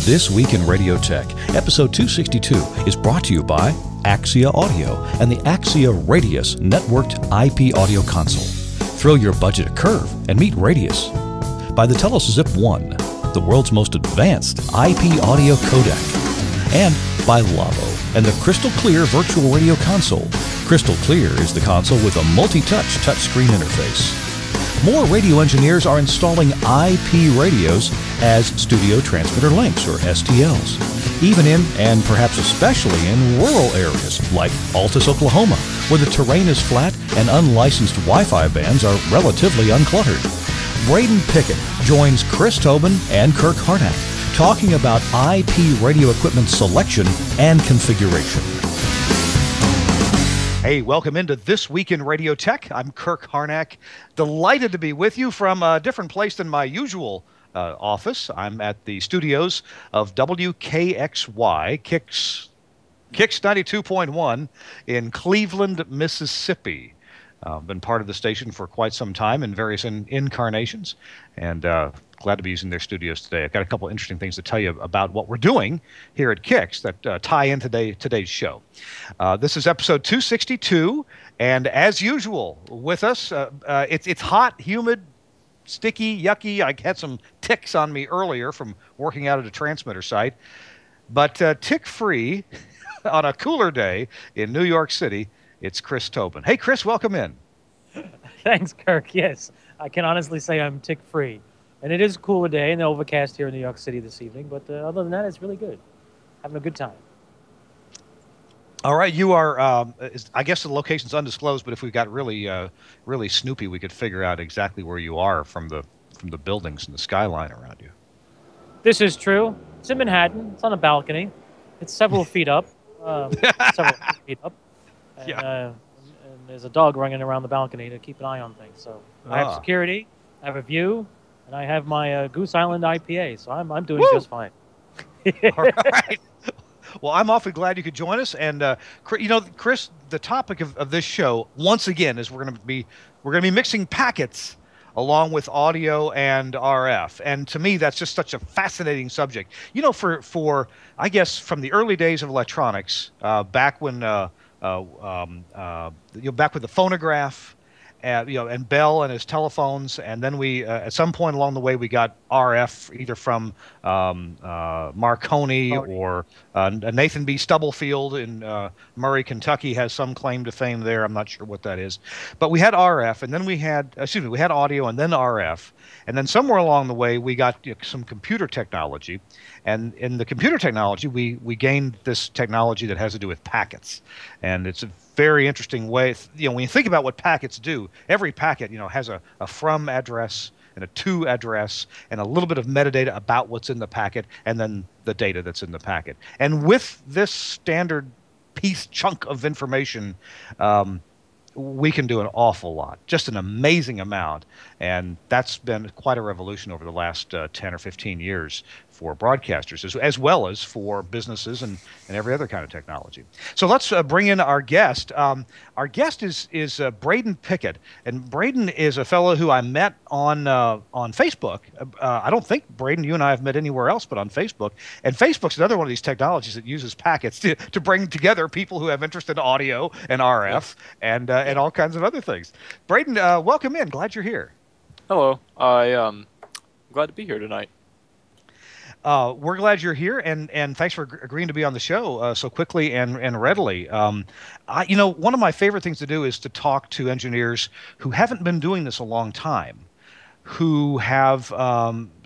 This Week in Radio Tech, episode 262, is brought to you by Axia Audio and the Axia Radius networked IP audio console. Throw your budget a curve and meet Radius. By the Telos Zip 1, the world's most advanced IP audio codec. And by Lavo and the Crystal Clear virtual radio console. Crystal Clear is the console with a multi-touch touchscreen interface. More radio engineers are installing IP radios as studio transmitter links, or STLs, even in, and perhaps especially in, rural areas like Altus, Oklahoma, where the terrain is flat and unlicensed Wi-Fi bands are relatively uncluttered. Braden Pickett joins Chris Tobin and Kirk Harnack talking about IP radio equipment selection and configuration. Hey, welcome into This Week in Radio Tech. I'm Kirk Harnack, delighted to be with you from a different place than my usual office. I'm at the studios of WKXY, Kicks 92.1 in Cleveland, Mississippi. Been part of the station for quite some time in various incarnations, and glad to be using their studios today. I've got a couple interesting things to tell you about what we're doing here at Kicks that tie in today's show. This is episode 262, and as usual with us, it's hot, humid, sticky, yucky. I had some ticks on me earlier from working out at a transmitter site, but tick-free on a cooler day in New York City, it's Chris Tobin. Hey, Chris, welcome in. Thanks, Kirk. Yes, I can honestly say I'm tick-free. And it is a cooler day and overcast here in New York City this evening, but other than that, it's really good. Having a good time. All right, you are, I guess the location's undisclosed, but if we got really snoopy, we could figure out exactly where you are from the buildings and the skyline around you. This is true. It's in Manhattan. It's on a balcony. It's several feet up. And, and there's a dog running around the balcony to keep an eye on things. So I have security, I have a view, and I have my Goose Island IPA, so I'm doing just fine. All right. Well, I'm awfully glad you could join us. And Chris, the topic of this show once again is we're going to be mixing packets along with audio and RF. And to me, that's just such a fascinating subject. You know, for I guess from the early days of electronics, back when back with the phonograph. And Bell and his telephones, and then we at some point along the way we got RF either from Marconi or Nathan B. Stubblefield in Murray, Kentucky has some claim to fame there. I'm not sure what that is, but we had RF, and then we had audio, and then RF, and then somewhere along the way we got some computer technology, and in the computer technology we gained this technology that has to do with packets, and it's a very interesting way. When you think about what packets do, every packet, has a from address and a to address and a little bit of metadata about what's in the packet and then the data that's in the packet. And with this standard chunk of information, we can do an awful lot, just an amazing amount. And that's been quite a revolution over the last 10 or 15 years for broadcasters, as well as for businesses and every other kind of technology. So let's bring in our guest. Our guest is Braden Pickett. And Braden is a fellow who I met on Facebook. I don't think, Braden, you and I have met anywhere else but on Facebook. And Facebook's another one of these technologies that uses packets to bring together people who have interest in audio and RF and all kinds of other things. Braden, welcome in. Glad you're here. Hello. I'm glad to be here tonight. We're glad you're here, and thanks for agreeing to be on the show so quickly and readily. One of my favorite things to do is to talk to engineers who haven't been doing this a long time, who have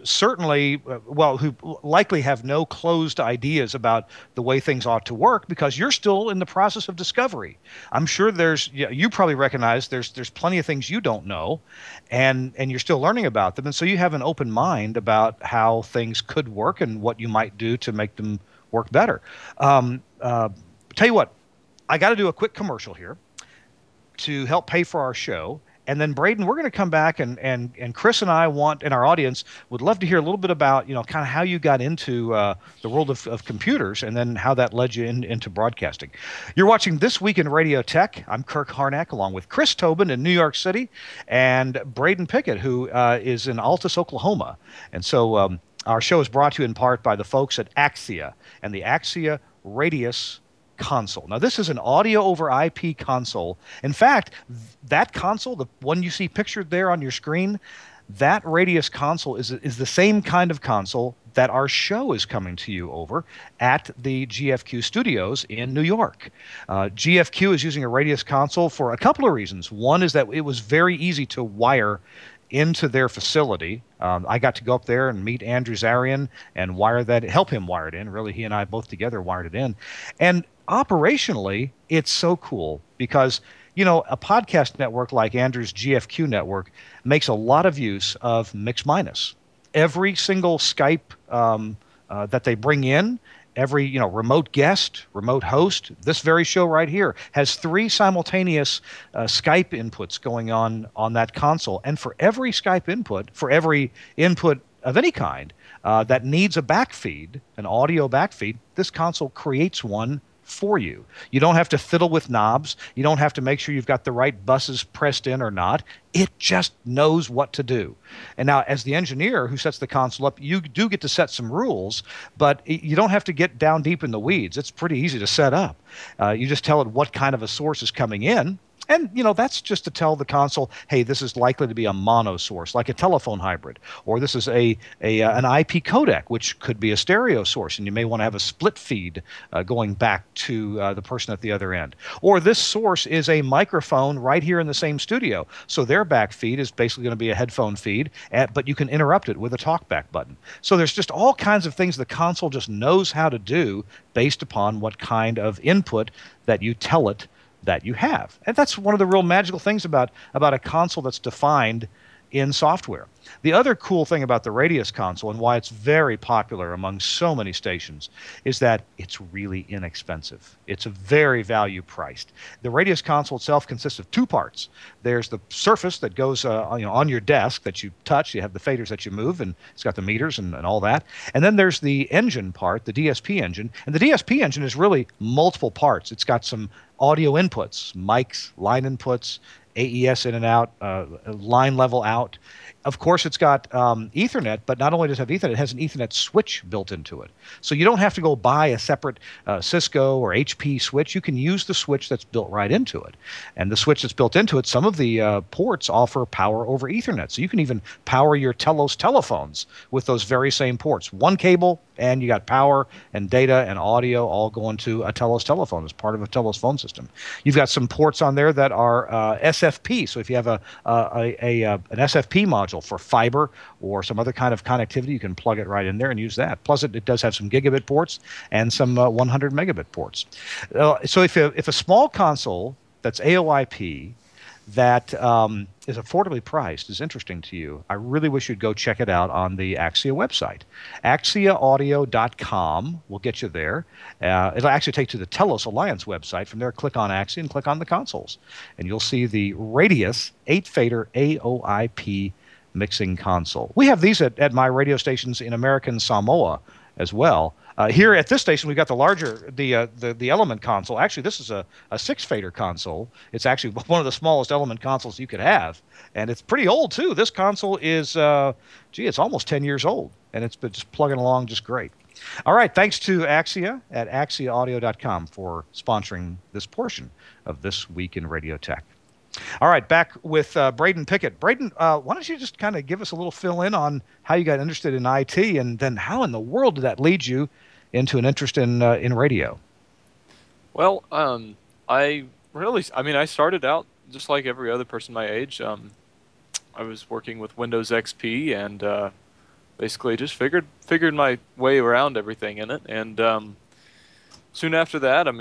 who likely have no closed ideas about the way things ought to work, because you're still in the process of discovery. I'm sure you probably recognize there's plenty of things you don't know, and you're still learning about them, and so you have an open mind about how things could work and what you might do to make them work better. Tell you what, I got to do a quick commercial here to help pay for our show. And then, Braden, we're going to come back, and Chris and I and our audience would love to hear a little bit about, kind of how you got into the world of computers and then how that led you into broadcasting. You're watching This Week in Radio Tech. I'm Kirk Harnack, along with Chris Tobin in New York City and Braden Pickett, who is in Altus, Oklahoma. And so Our show is brought to you in part by the folks at Axia and the Axia Radius console. Now, this is an audio over IP console. In fact, that console, the one you see pictured there on your screen, that Radius console is the same kind of console that our show is coming to you over at the GFQ studios in New York. GFQ is using a Radius console for a couple of reasons. One is that it was very easy to wire into their facility. I got to go up there and meet Andrew Zarian and help him wire it in. Really, he and I both together wired it in. And operationally, it's so cool because, a podcast network like Andrew's GFQ network makes a lot of use of mix minus. Every single Skype that they bring in, every remote guest, remote host, this very show right here has 3 simultaneous Skype inputs going on that console. And for every Skype input, for every input of any kind that needs a backfeed, an audio backfeed, this console creates one for you. You don't have to fiddle with knobs. You don't have to make sure you've got the right buses pressed in or not. It just knows what to do. And now, as the engineer who sets the console up, you do get to set some rules, but you don't have to get down deep in the weeds. It's pretty easy to set up. You just tell it what kind of a source is coming in. And, that's just to tell the console, hey, this is likely to be a mono source, like a telephone hybrid, or this is an IP codec, which could be a stereo source, and you may want to have a split feed going back to the person at the other end. Or this source is a microphone right here in the same studio, so their back feed is basically going to be a headphone feed, but you can interrupt it with a talkback button. So there's just all kinds of things the console just knows how to do based upon what kind of input that you tell it that you have. And that's one of the real magical things about a console that's defined in software. The other cool thing about the Radius console and why it's very popular among so many stations is that it's really inexpensive. It's very value priced. The Radius console itself consists of 2 parts. There's the surface that goes on your desk that you touch. You have the faders that you move, and it's got the meters and all that. And then there's the engine part, the DSP engine. And the DSP engine is really multiple parts. It's got some audio inputs, mics, line inputs, AES in and out, line level out. Of course, it's got Ethernet, but not only does it have Ethernet, it has an Ethernet switch built into it. So you don't have to go buy a separate Cisco or HP switch. You can use the switch that's built right into it. And the switch that's built into it, some of the ports offer power over Ethernet. So you can even power your Telos telephones with those very same ports. One cable, and you got power and data and audio all going to a Telos telephone as part of a Telos phone system. You've got some ports on there that are SFP. So if you have an SFP module for fiber or some other kind of connectivity, you can plug it right in there and use that. Plus, it does have some gigabit ports and some 100 megabit ports. So if a small console that's AOIP that is affordably priced is interesting to you, I really wish you'd go check it out on the Axia website. AxiaAudio.com will get you there. It'll actually take you to the Telos Alliance website. From there, click on Axia and click on the consoles. And you'll see the Radius 8-fader AOIP mixing console. We have these at my radio stations in American Samoa as well. Here at this station, we've got the larger, the Element console. Actually, this is a 6-fader console. It's actually one of the smallest Element consoles you could have. And it's pretty old, too. This console is, it's almost 10 years old. And it's been just plugging along just great. All right, thanks to Axia at AxiaAudio.com for sponsoring this portion of This Week in Radio Tech. All right, back with Braden Pickett. Braden, why don't you just kind of give us a little fill-in on how you got interested in IT, and then how in the world did that lead you into an interest in radio? Well, I started out just like every other person my age. I was working with Windows XP and basically just figured my way around everything in it. And soon after that, I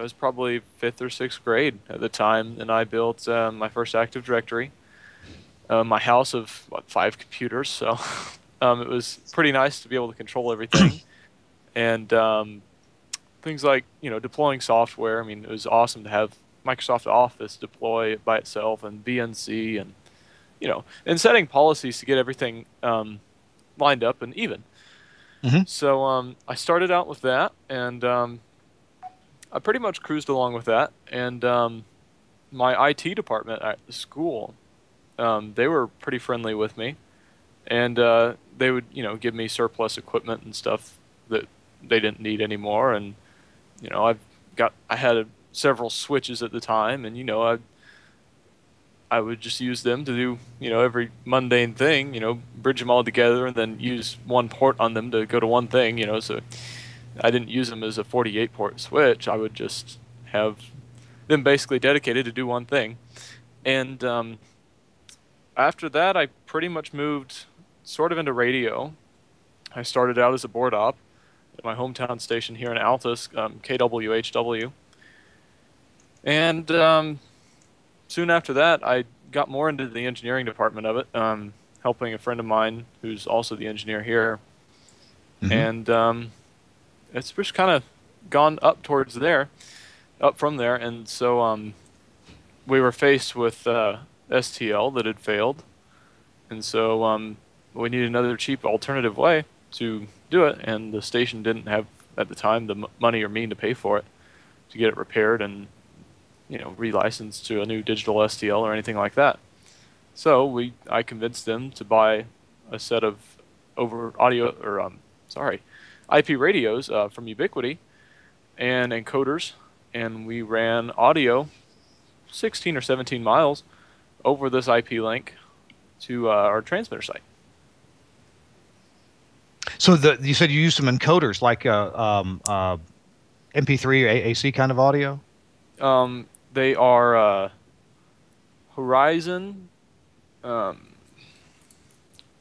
was probably 5th or 6th grade at the time, and I built my first Active Directory. My house of 5 computers, so it was pretty nice to be able to control everything. And things like deploying software. It was awesome to have Microsoft Office deploy by itself, and VNC, and and setting policies to get everything lined up and even. Mm-hmm. So I started out with that, and I pretty much cruised along with that. And my IT department at the school, they were pretty friendly with me. and they would, give me surplus equipment and stuff that they didn't need anymore. And I had several switches at the time, and I would just use them to do, every mundane thing, bridge them all together and then use one port on them to go to one thing, so I didn't use them as a 48 port switch. I would just have them basically dedicated to do one thing. And after that, I pretty much moved sort of into radio. I started out as a board op at my hometown station here in Altus, KWHW. And soon after that, I got more into the engineering department of it, helping a friend of mine who's also the engineer here. Mm-hmm. And it's just kind of gone up from there. And so we were faced with STL that had failed. And so we needed another cheap alternative way to do it. And the station didn't have, at the time, the money or mean to pay for it to get it repaired and relicensed to a new digital STL or anything like that. So I convinced them to buy a set of IP radios from Ubiquiti and encoders, and we ran audio 16 or 17 miles over this IP link to our transmitter site. So you said you used some encoders like MP3 or AAC kind of audio? They are Horizon Horizon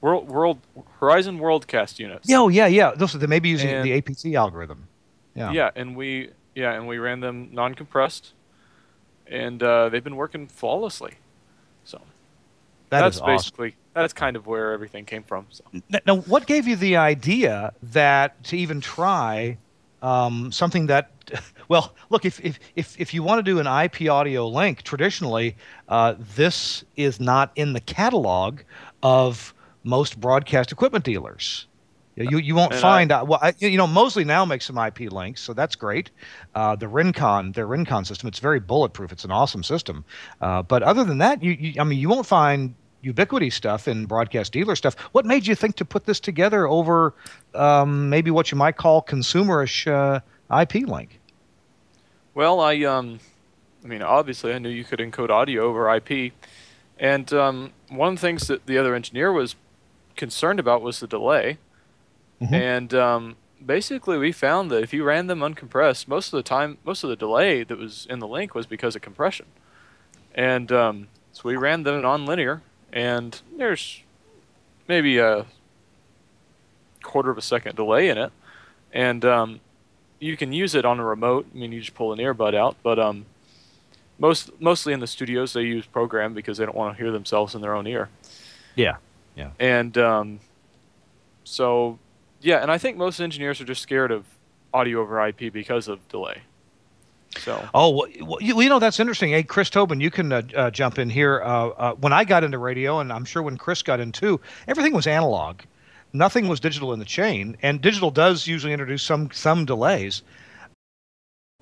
Worldcast units. Yeah. They may be using the APC algorithm. Yeah, and we ran them non-compressed, and they've been working flawlessly. So that's awesome. basically that's kind of where everything came from. So. Now, what gave you the idea to even try something that? Well, look, if you want to do an IP audio link, traditionally, this is not in the catalog of most broadcast equipment dealers. You won't find Mosley now makes some IP links, so that's great. Their Rincon system, it's very bulletproof. It's an awesome system. But other than that, you won't find Ubiquiti stuff and broadcast dealer stuff. What made you think to put this together over maybe what you might call consumerish IP link? Well, obviously I knew you could encode audio over IP, and one of the things that the other engineer was concerned about was the delay. Mm-hmm. And basically we found that if you ran them uncompressed, most of the delay that was in the link was because of compression. And so we ran them non-linear, and there's maybe a quarter of a second delay in it. And you can use it on a remote. I mean, you just pull an earbud out. But mostly in the studios, they use program because they don't want to hear themselves in their own ear. Yeah. And so... Yeah, and I think most engineers are just scared of audio over IP because of delay. So. That's interesting. Hey, Chris Tobin, you can jump in here. When I got into radio, and I'm sure when Chris got in too, everything was analog. Nothing was digital in the chain, and digital does usually introduce some delays.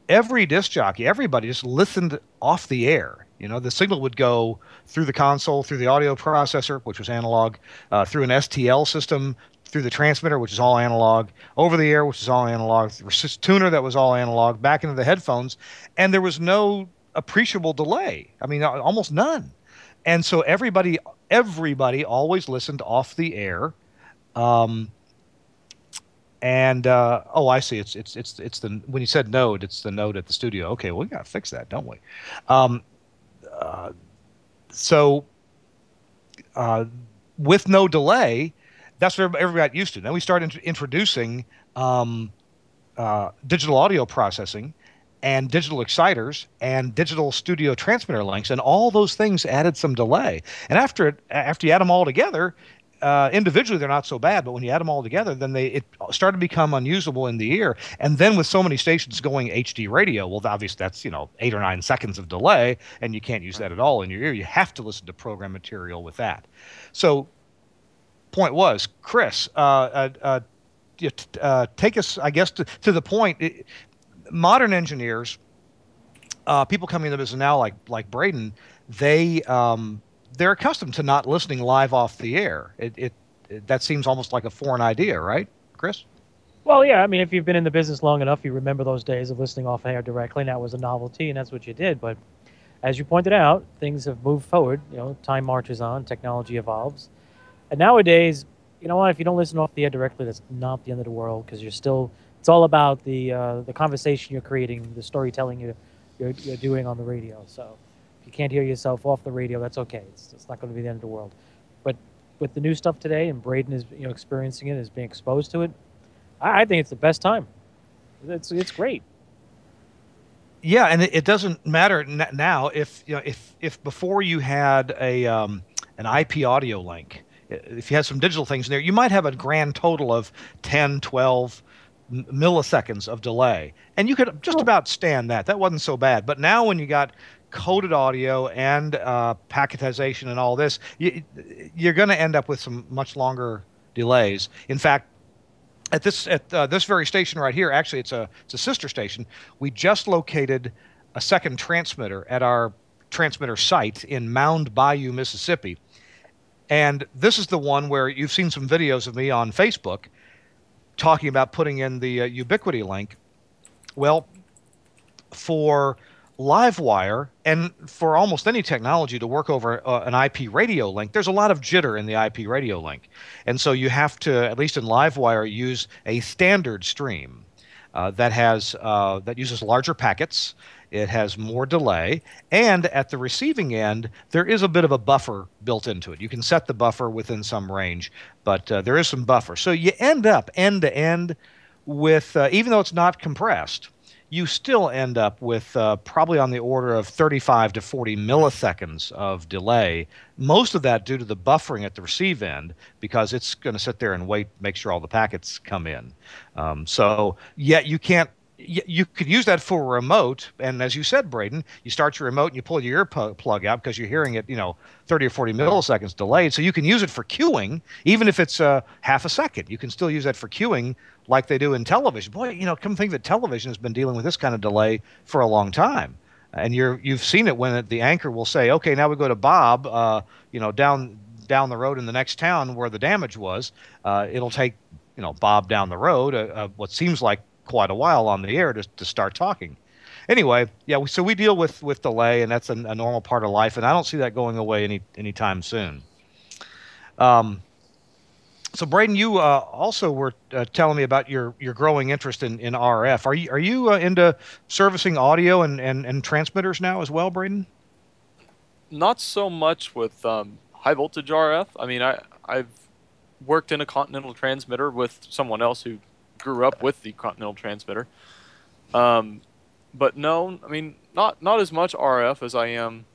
Every disc jockey, everybody just listened off the air. The signal would go through the console, through the audio processor, which was analog, through an STL system, through the transmitter, which is all analog, over the air, which is all analog, the tuner, that was all analog, back into the headphones, and there was no appreciable delay. I mean, almost none. And so everybody always listened off the air. I see. It's the when you said node, it's the node at the studio. Okay, well, we got to fix that, don't we? With no delay, that's what everybody got used to. Then we started introducing digital audio processing and digital exciters and digital studio transmitter links, and all those things added some delay. And after you add them all together, individually they're not so bad, but when you add them all together, then it started to become unusable in the ear. And then with so many stations going HD radio, well, obviously that's 8 or 9 seconds of delay, and you can't use that at all in your ear. You have to listen to program material with that. So point was, Chris, take us, I guess, to the point. Modern engineers, people coming into the business now, like Braden, they're accustomed to not listening live off the air. that seems almost like a foreign idea, right, Chris? Well, yeah, I mean, if you've been in the business long enough, you remember those days of listening off air directly, and that was a novelty, and that's what you did. But as you pointed out, things have moved forward. You know, time marches on, technology evolves, and nowadays, you know what? If you don't listen off the air directly, that's not the end of the world because you're still. It's all about the conversation you're creating, the storytelling you're doing on the radio. So if you can't hear yourself off the radio, that's okay. It's not going to be the end of the world. But with the new stuff today, and Braden is experiencing it, is being exposed to it. I think it's the best time. It's great. Yeah, and it doesn't matter now if if before you had a an IP audio link, if you had some digital things in there, you might have a grand total of 10, 12 milliseconds of delay, and you could just about stand that. That wasn't so bad. But now when you got coded audio and packetization and all this, you're going to end up with some much longer delays. In fact, at this very station right here, actually, it's a sister station. We just located a second transmitter at our transmitter site in Mound Bayou, Mississippi, and this is the one where you've seen some videos of me on Facebook talking about putting in the Ubiquity link. Well, for Livewire and for almost any technology to work over an IP radio link, there's a lot of jitter in the IP radio link. And so you have to, at least in Livewire, use a standard stream that uses larger packets. It has more delay. And at the receiving end, there is a bit of a buffer built into it. You can set the buffer within some range, but there is some buffer. So you end up end to end with, even though it's not compressed, you still end up with probably on the order of 35 to 40 milliseconds of delay. Most of that due to the buffering at the receive end, because it's going to sit there and wait, make sure all the packets come in. So yeah, you can't. You could use that for a remote, and as you said, Braden, you start your remote and you pull your plug out because you're hearing it, 30 or 40 milliseconds delayed. So you can use it for queuing, even if it's half a second. You can still use that for queuing like they do in television. Boy, come think that television has been dealing with this kind of delay for a long time. And you've seen it when the anchor will say, okay, now we go to Bob, down the road in the next town where the damage was. It'll take, Bob down the road, what seems like quite a while on the air to start talking. Anyway, yeah, so we deal with delay, and that's a normal part of life, and I don't see that going away anytime soon. So Braden, you also were telling me about your growing interest in RF. Are you into servicing audio and transmitters now as well, Braden? Not so much with high voltage RF. I mean, I've worked in a continental transmitter with someone else who grew up with the continental transmitter. But no, I mean, not as much RF as I am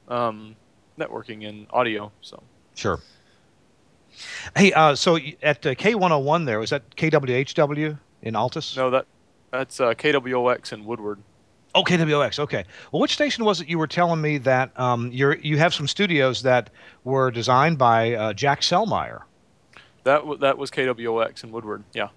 networking and audio. So sure. Hey, so at K101 there, was that KWHW in Altus? No, that's KWOX in Woodward. Oh, KWOX. Okay. Well, which station was it you were telling me that you have some studios that were designed by Jack Selmeyer? That was KWOX in Woodward. Yeah.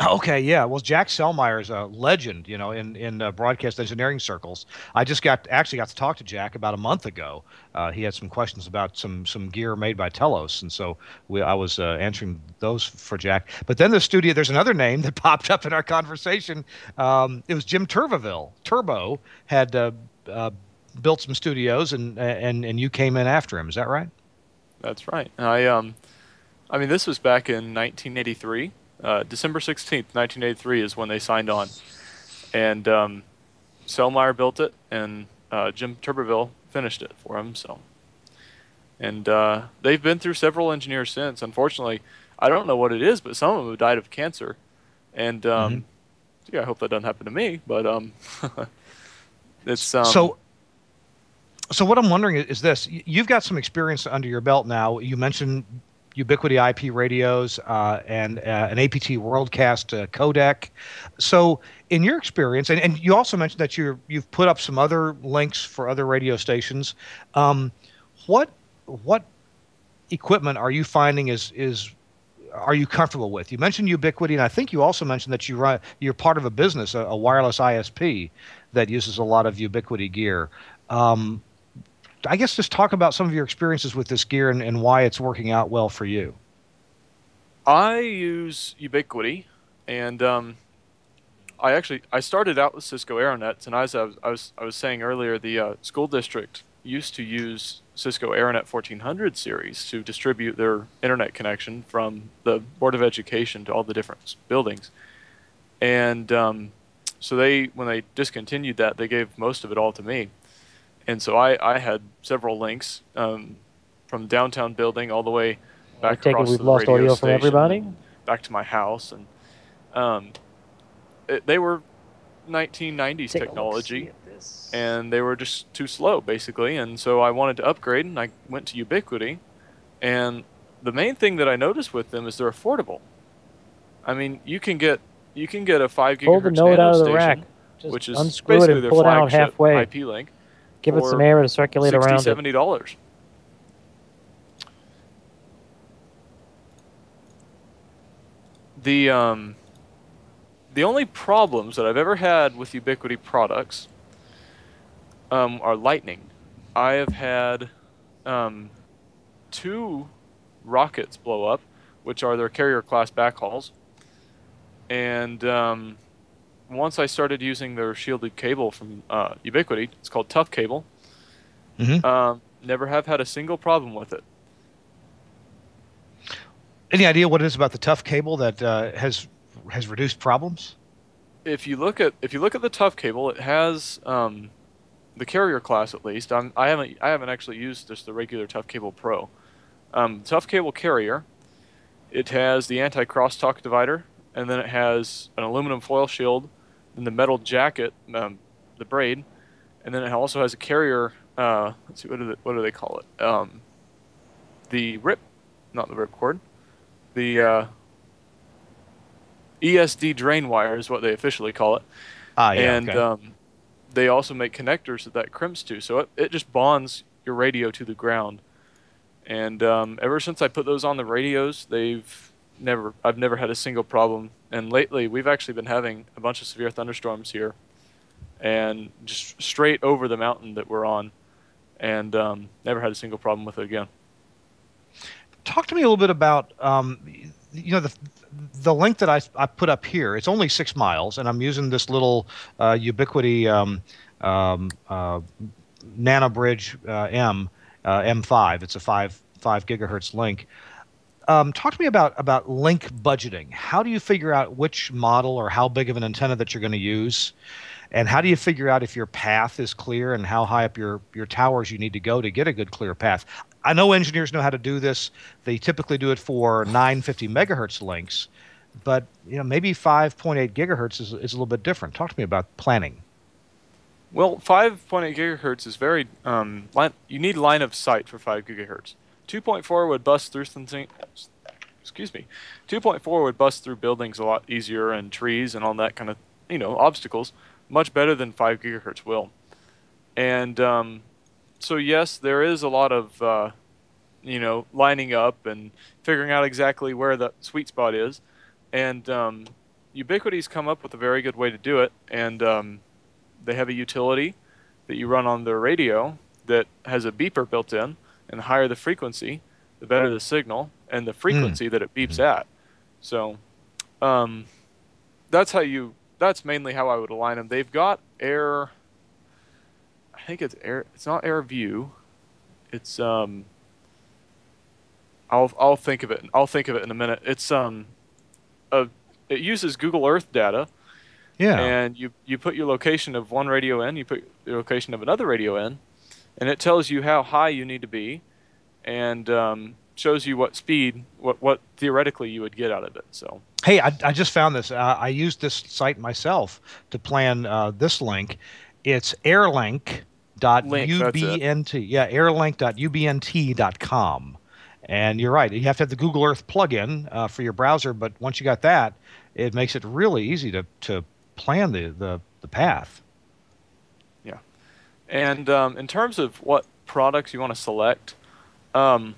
Okay, yeah. Well, Jack Selmeyer is a legend, in broadcast engineering circles. I just actually got to talk to Jack about a month ago. He had some questions about some gear made by Telos, and so I was answering those for Jack. But then there's another name that popped up in our conversation. It was Jim Turbeville. Turbo had built some studios, and you came in after him. Is that right? That's right. I mean, this was back in 1983. December 16th, 1983 is when they signed on. And Selmeyer built it, and Jim Turbeville finished it for him. So, and they've been through several engineers since. Unfortunately, I don't know what it is, but some of them have died of cancer. And yeah, I hope that doesn't happen to me. But it's So what I'm wondering is this: you've got some experience under your belt now. You mentioned Ubiquity IP radios and an APT WorldCast codec. So in your experience, and you also mentioned that you've put up some other links for other radio stations. What equipment are you finding are you comfortable with? You mentioned Ubiquity, and I think you also mentioned that you're part of a business, a wireless ISP that uses a lot of Ubiquity gear. I guess just talk about some of your experiences with this gear and why it's working out well for you. I use Ubiquiti, and I started out with Cisco AeroNets, and as I was saying earlier, the school district used to use Cisco AeroNet 1400 series to distribute their internet connection from the Board of Education to all the different buildings. And so when they discontinued that, they gave most of it all to me. And so I had several links from downtown building all the way I back take it across we've to the lost radio audio from station, everybody. and back to my house, and um, they were 1990s Take a look, see technology, at this. and they were just too slow, basically. And so I wanted to upgrade, and I went to Ubiquiti. And the main thing that I noticed with them is they're affordable. I mean, you can get a 5 Pull the gigahertz node nano out of the rack. station, Just which is unscrew it basically and their pull it out flagship halfway. IP link, Give it some for air to circulate $60, around it. $70. The only problems that I've ever had with Ubiquiti products are lightning. I have had 2 rockets blow up, which are their carrier class backhauls, and once I started using their shielded cable from Ubiquiti, it's called Tough Cable. Never have had a single problem with it. Any idea what it is about the tough cable that has reduced problems? If you look at the Tough Cable, it has the carrier class at least. I haven't actually used just the regular Tough Cable Pro. Tough Cable Carrier. It has the anti-crosstalk divider, and then it has an aluminum foil shield, and the metal jacket, the braid, and then it also has a carrier. Let's see, what do they call it? The rip, not the ripcord, the ESD drain wire is what they officially call it. Yeah, And okay. they also make connectors that crimps to, so it just bonds your radio to the ground. And ever since I put those on the radios, I've never had a single problem. And lately, we've actually been having a bunch of severe thunderstorms here, and just straight over the mountain that we're on, and never had a single problem with it again. Talk to me a little bit about the link that I put up here. It's only 6 miles, and I'm using this little Ubiquiti NanoBridge M5. It's a 5 gigahertz link. Talk to me about link budgeting. How do you figure out which model or how big of an antenna that you're going to use? And how do you figure out if your path is clear and how high up your towers you need to go to get a good clear path? I know engineers know how to do this. They typically do it for 950 megahertz links, but maybe 5.8 gigahertz is a little bit different. Talk to me about planning. Well, 5.8 gigahertz is very you need line of sight for 5 gigahertz. 2.4 would bust through something. Excuse me. 2.4 would bust through buildings a lot easier, and trees and all that kind of obstacles much better than 5 gigahertz will. And so yes, there is a lot of lining up and figuring out exactly where the sweet spot is. And Ubiquiti's come up with a very good way to do it. And they have a utility that you run on their radio that has a beeper built in. And the higher the frequency, the better the signal, and the frequency that it beeps at. So that's mainly how I would align them. They've got air. I think it's air. It's not AirView. It's I'll think of it. I'll think of it in a minute. It's it uses Google Earth data. Yeah. And you put your location of one radio in, you put your location of another radio in, and it tells you how high you need to be, and shows you what speed, what theoretically you would get out of it. So. Hey, I just found this. I used this site myself to plan this link. It's airlink.ubnt. Yeah, airlink.ubnt.com. And you're right. You have to have the Google Earth plugin for your browser, but once you got that, it makes it really easy to plan the path. Yeah. And in terms of what products you want to select, the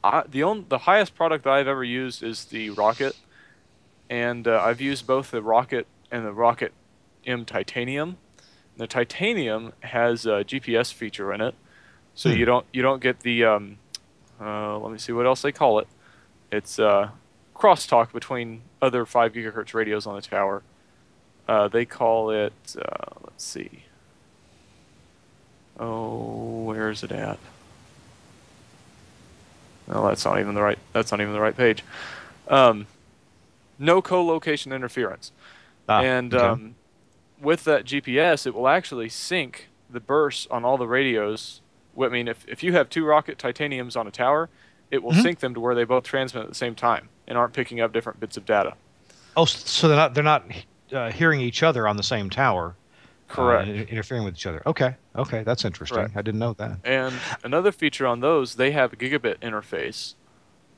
highest product that I've ever used is the Rocket, and I've used both the Rocket and the Rocket M Titanium. The Titanium has a GPS feature in it, so you don't get the let me see what else they call it. It's crosstalk between other 5 gigahertz radios on the tower. They call it, let's see. Oh, where is it at? No, that's not even the right page. No co-location interference. And Okay. with that GPS, it will actually sync the bursts on all the radios. I mean, if you have 2 rocket titaniums on a tower, it will Mhm. sync them to where they both transmit at the same time and aren't picking up different bits of data. Oh, so they're not hearing each other on the same tower, and Correct. interfering with each other. Okay. Okay, that's interesting. Correct. I didn't know that. And another feature on those, they have a gigabit interface.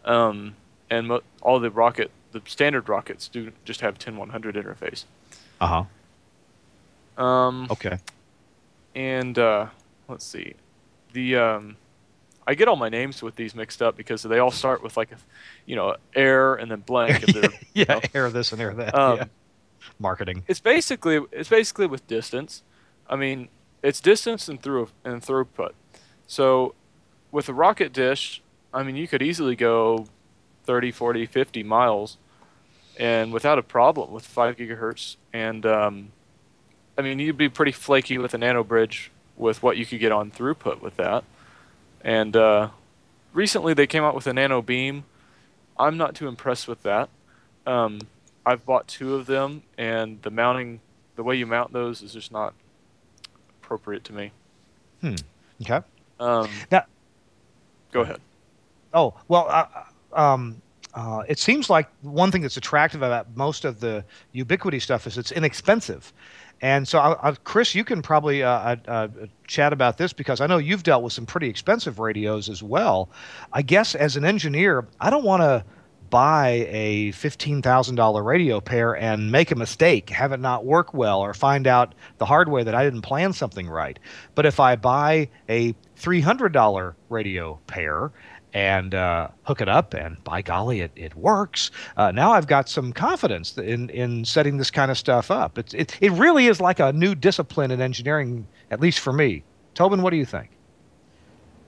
And all the standard rockets do just have 10100 interface. Uh-huh. Um, Okay. and let's see, the I get all my names with these mixed up because they all start with like a, air and then blank, and they're Yeah, air this and air that. Yeah. um, Marketing. it's basically with distance. I mean, it's distance and throughput. So with a rocket dish, I mean, you could easily go 30, 40, 50 miles and without a problem with 5 gigahertz. And I mean, you'd be pretty flaky with a nano bridge with what you could get on throughput with that. And recently they came out with a nano beam. I'm not too impressed with that. Um, I've bought 2 of them, and the way you mount those is just not appropriate to me. Hmm. Okay. Um, Now, go ahead. oh, well, it seems like one thing that's attractive about most of the Ubiquity stuff is it's inexpensive. And so, Chris, you can probably chat about this because I know you've dealt with some pretty expensive radios as well. I guess as an engineer, I don't want to buy a $15,000 radio pair and make a mistake, have it not work well, or find out the hard way that I didn't plan something right. But if I buy a $300 radio pair and hook it up, and by golly, it works. Now I've got some confidence in setting this kind of stuff up. It really is like a new discipline in engineering, at least for me. Tobin, what do you think?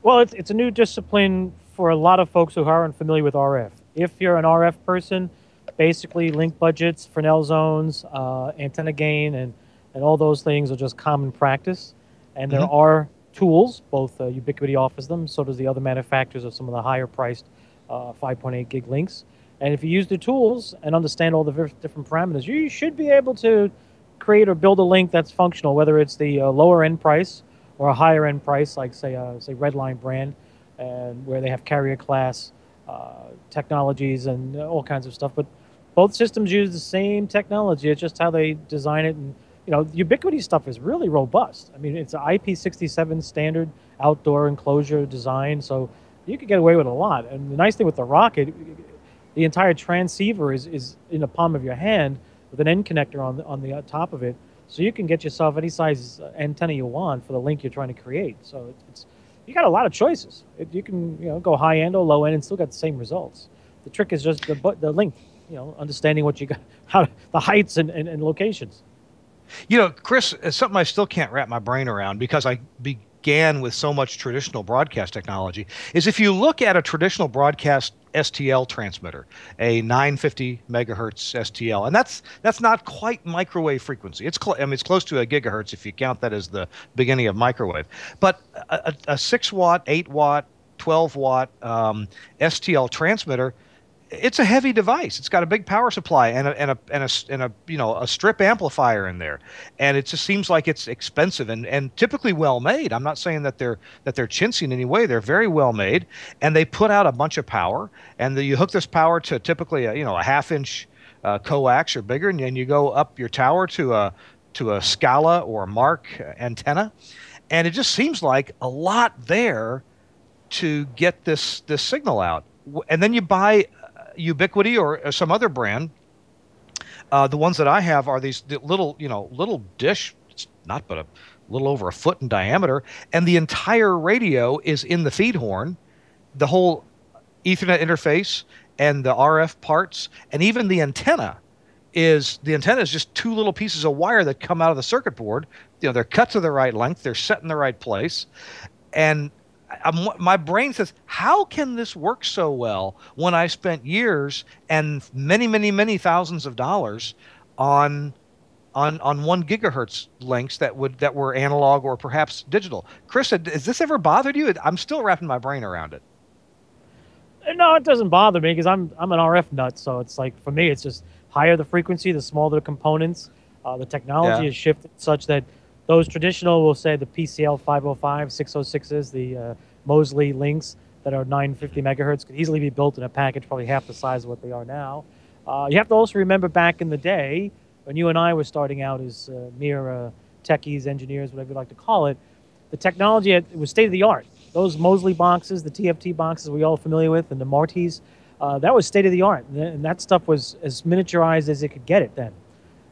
Well, it's a new discipline for a lot of folks who aren't familiar with RF. If you're an RF person, basically link budgets, Fresnel zones, antenna gain, and all those things are just common practice. And there Hmm. are tools, both Ubiquiti offers them, so does the other manufacturers of some of the higher priced 5.8 gig links. And if you use the tools and understand all the different parameters, you should be able to create or build a link that's functional, whether it's the lower end price or a higher end price, like say Redline brand, and where they have carrier class technologies and all kinds of stuff. But both systems use the same technology. It's just how they design it. And the Ubiquiti stuff is really robust. I mean, it's an IP67 standard outdoor enclosure design, so you could get away with a lot. And the nice thing with the Rocket, the entire transceiver is in the palm of your hand with an end connector on the top of it, so you can get yourself any size antenna you want for the link you're trying to create. So it's you got a lot of choices. You can go high end or low end and still get the same results. The trick is just the link, understanding what you got, how the heights and locations. Chris, it's something I still can't wrap my brain around because I began with so much traditional broadcast technology, is if you look at a traditional broadcast STL transmitter, a 950 megahertz STL, and that's not quite microwave frequency. I mean, it's close to a gigahertz if you count that as the beginning of microwave. But a 6 watt, 8 watt, 12 watt STL transmitter, it's a heavy device. It's got a big power supply and a strip amplifier in there, and it just seems like it's expensive and typically well made. I'm not saying that they're chintzy in any way. They're very well made, and they put out a bunch of power. And you hook this power to typically a half-inch coax or bigger, and then you go up your tower to a Scala or a Mark antenna, and it just seems like a lot there to get this signal out. And then you buy Ubiquiti or some other brand. The ones that I have are these little dish. It's not but a little over a foot in diameter, and the entire radio is in the feed horn, the whole Ethernet interface, and the RF parts, and even the antenna is just 2 little pieces of wire that come out of the circuit board. They're cut to the right length, they're set in the right place, and my brain says, how can this work so well when I spent years and many, many, many thousands of dollars on 1 gigahertz links that were analog or perhaps digital? Chris, has this ever bothered you? I'm still wrapping my brain around it. No, it doesn't bother me because I'm an RF nut. So it's like for me, it's just higher the frequency, the smaller the components. The technology Yeah. has shifted such that those traditional, we'll say the PCL 505, 606s, the Mosley links that are 950 megahertz could easily be built in a package probably half the size of what they are now. You have to also remember back in the day when you and I were starting out as mere techies, engineers, whatever you like to call it, the technology it was state of the art. Those Mosley boxes, the TFT boxes we're all familiar with, and the Martis, that was state of the art, and that stuff was as miniaturized as it could get it then.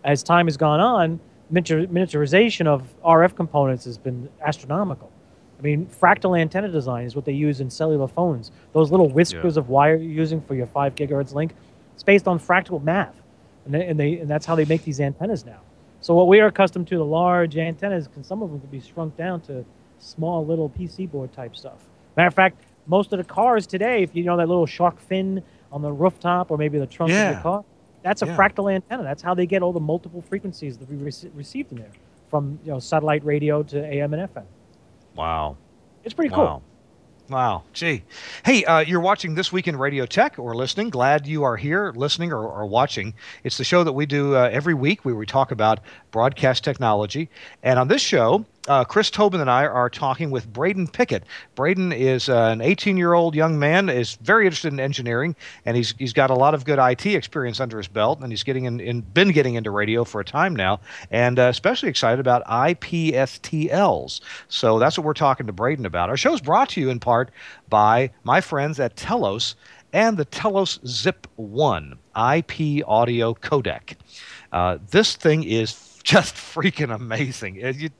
As time has gone on, miniaturization of RF components has been astronomical. I mean, fractal antenna design is what they use in cellular phones. Those little whiskers of wire you're using for your 5 gigahertz link, it's based on fractal math, and that's how they make these antennas now. So what we are accustomed to, the large antennas, some of them can be shrunk down to small little PC board type stuff. Matter of fact, most of the cars today, if you know that little shark fin on the rooftop or maybe the trunk of your car, that's a fractal antenna. That's how they get all the multiple frequencies that we received in there, from satellite radio to AM and FM. Wow. It's pretty cool. Wow. Gee. Hey, you're watching This Week in Radio Tech or listening. Glad you are here listening or watching. It's the show that we do every week where we talk about broadcast technology. And on this show, Chris Tobin and I are talking with Braden Pickett. Braden is an 18-year-old young man, is very interested in engineering, and he's got a lot of good IT experience under his belt, and he's been getting into radio for a time now, and especially excited about IPSTLs. So that's what we're talking to Braden about. Our show is brought to you in part by my friends at Telos and the Telos Zip 1 IP audio codec. This thing is just freaking amazing.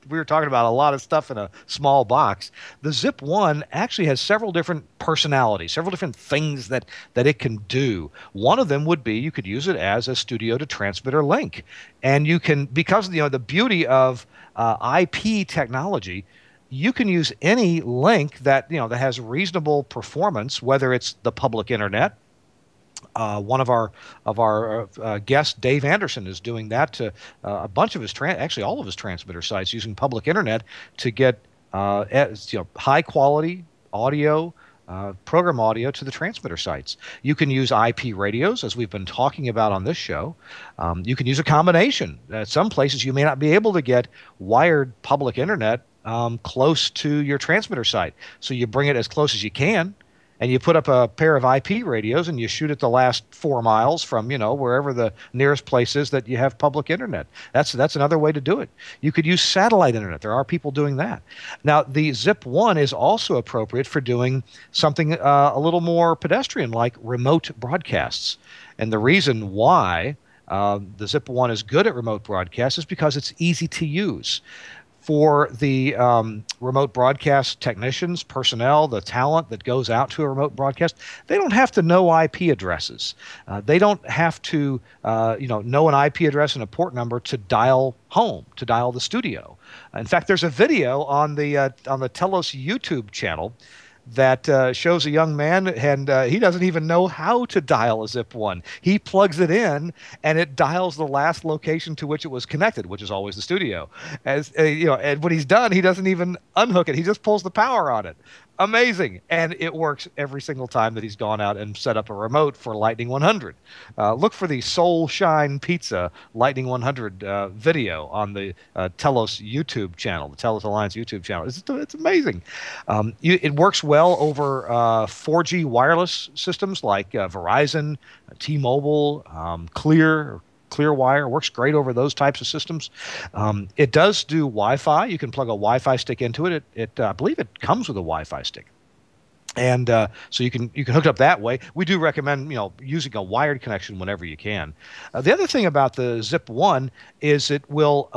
We were talking about a lot of stuff in a small box. The Zip 1 actually has several different personalities, several different things that it can do. One of them would be you could use it as a studio to transmitter link. And you can, because the beauty of IP technology, you can use any link that that has reasonable performance, whether it's the public internet. One of our guests, Dave Anderson, is doing that to a bunch of his actually all of his transmitter sites using public internet to get high quality audio, program audio to the transmitter sites. You can use IP radios, as we've been talking about on this show. You can use a combination. At some places, you may not be able to get wired public internet close to your transmitter site, so you bring it as close as you can. And you put up a pair of IP radios and you shoot it the last 4 miles from, wherever the nearest place is that you have public internet. That's another way to do it. You could use satellite internet. There are people doing that. Now, the Zip 1 is also appropriate for doing something a little more pedestrian, like remote broadcasts. And the reason why the Zip 1 is good at remote broadcasts is because it's easy to use. For the remote broadcast technicians, personnel, the talent that goes out to a remote broadcast, they don't have to know IP addresses. They don't have to, know an IP address and a port number to dial home, to dial the studio. In fact, there's a video on the Telos YouTube channel that shows a young man, and he doesn't even know how to dial a Zip 1. He plugs it in, and it dials the last location to which it was connected, which is always the studio. And when he's done, he doesn't even unhook it. He just pulls the power on it. Amazing. And it works every single time that he's gone out and set up a remote for Lightning 100. Look for the Soul Shine Pizza Lightning 100 video on the Telos YouTube channel, the Telos Alliance YouTube channel. It's amazing. It works well over 4G wireless systems like Verizon, T-Mobile, Clearwire. Works great over those types of systems. It does do Wi-Fi. You can plug a Wi-Fi stick into it. I believe it comes with a Wi-Fi stick. And so you can hook it up that way. We do recommend using a wired connection whenever you can. The other thing about the Zip 1 is it will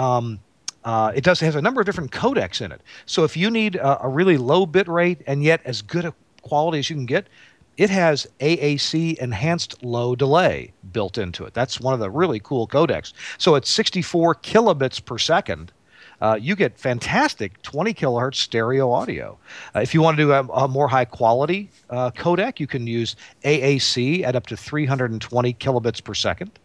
it has a number of different codecs in it. So if you need a really low bit rate and yet as good a quality as you can get, it has AAC enhanced low delay built into it. That's one of the really cool codecs. So it's 64 kilobits per second. you get fantastic 20 kilohertz stereo audio. If you want to do a more high quality codec, you can use AAC at up to 320 kilobits per second.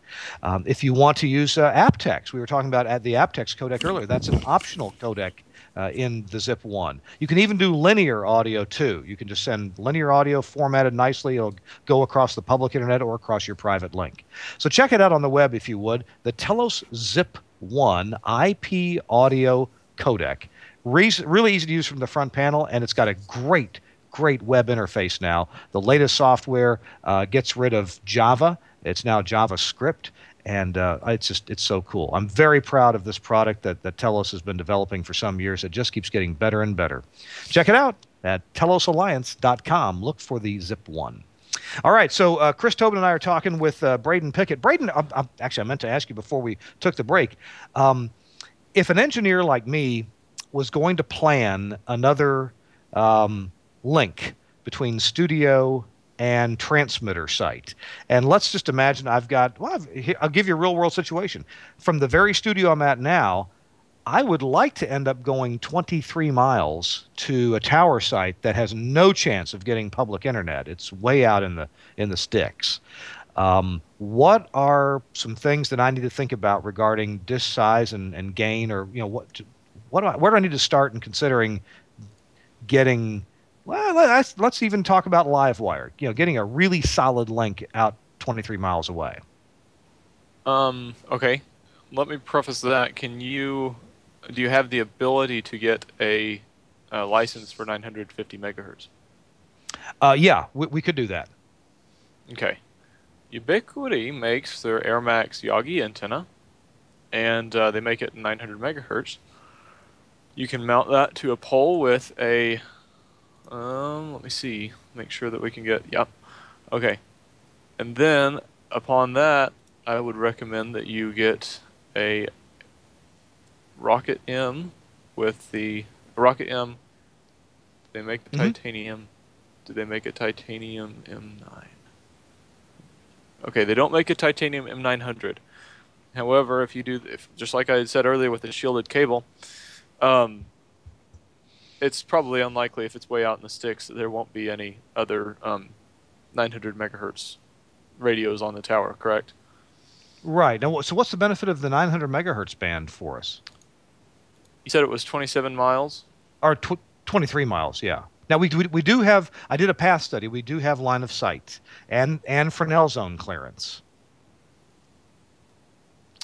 If you want to use aptX, we were talking about the aptX codec earlier. That's an optional codec in the Zip 1. You can even do linear audio too. You can just send linear audio formatted nicely. It'll go across the public internet or across your private link. So check it out on the web if you would. The Telos Zip 1 IP audio codec. Really easy to use from the front panel, and it's got a great web interface now. The latest software gets rid of Java. It's now JavaScript. And it's so cool. I'm very proud of this product that Telos has been developing for some years. It just keeps getting better and better. Check it out at telosalliance.com. Look for the Zip 1. All right, so Chris Tobin and I are talking with Braden Pickett. Braden, actually, I meant to ask you before we took the break. If an engineer like me was going to plan another link between studio and transmitter site. And let's just imagine I'll give you a real world situation. From the very studio I'm at now, I would like to end up going 23 miles to a tower site that has no chance of getting public internet. It's way out in the sticks. What are some things that I need to think about regarding disk size and gain, or where do I need to start in considering getting? Well, let's even talk about LiveWire. Getting a really solid link out 23 miles away. Okay. Let me preface that. Do you have the ability to get a license for 950 megahertz? Yeah, we could do that. Okay. Ubiquiti makes their AirMax Yagi antenna, and they make it 900 megahertz. You can mount that to a pole with a let me see. Make sure that we can get... Yep. Okay. And then, upon that, I would recommend that you get a Rocket M with the... Rocket M. Did they make the titanium? Did they make a titanium M9? Okay, they don't make a titanium M900. However, if you do... just like I said earlier with the shielded cable... it's probably unlikely, if it's way out in the sticks, that there won't be any other 900 megahertz radios on the tower, correct? Right. Now, so what's the benefit of the 900 megahertz band for us? You said it was 27 miles? Or 23 miles, yeah. Now, we do have, I did a path study, we do have line of sight and Fresnel zone clearance.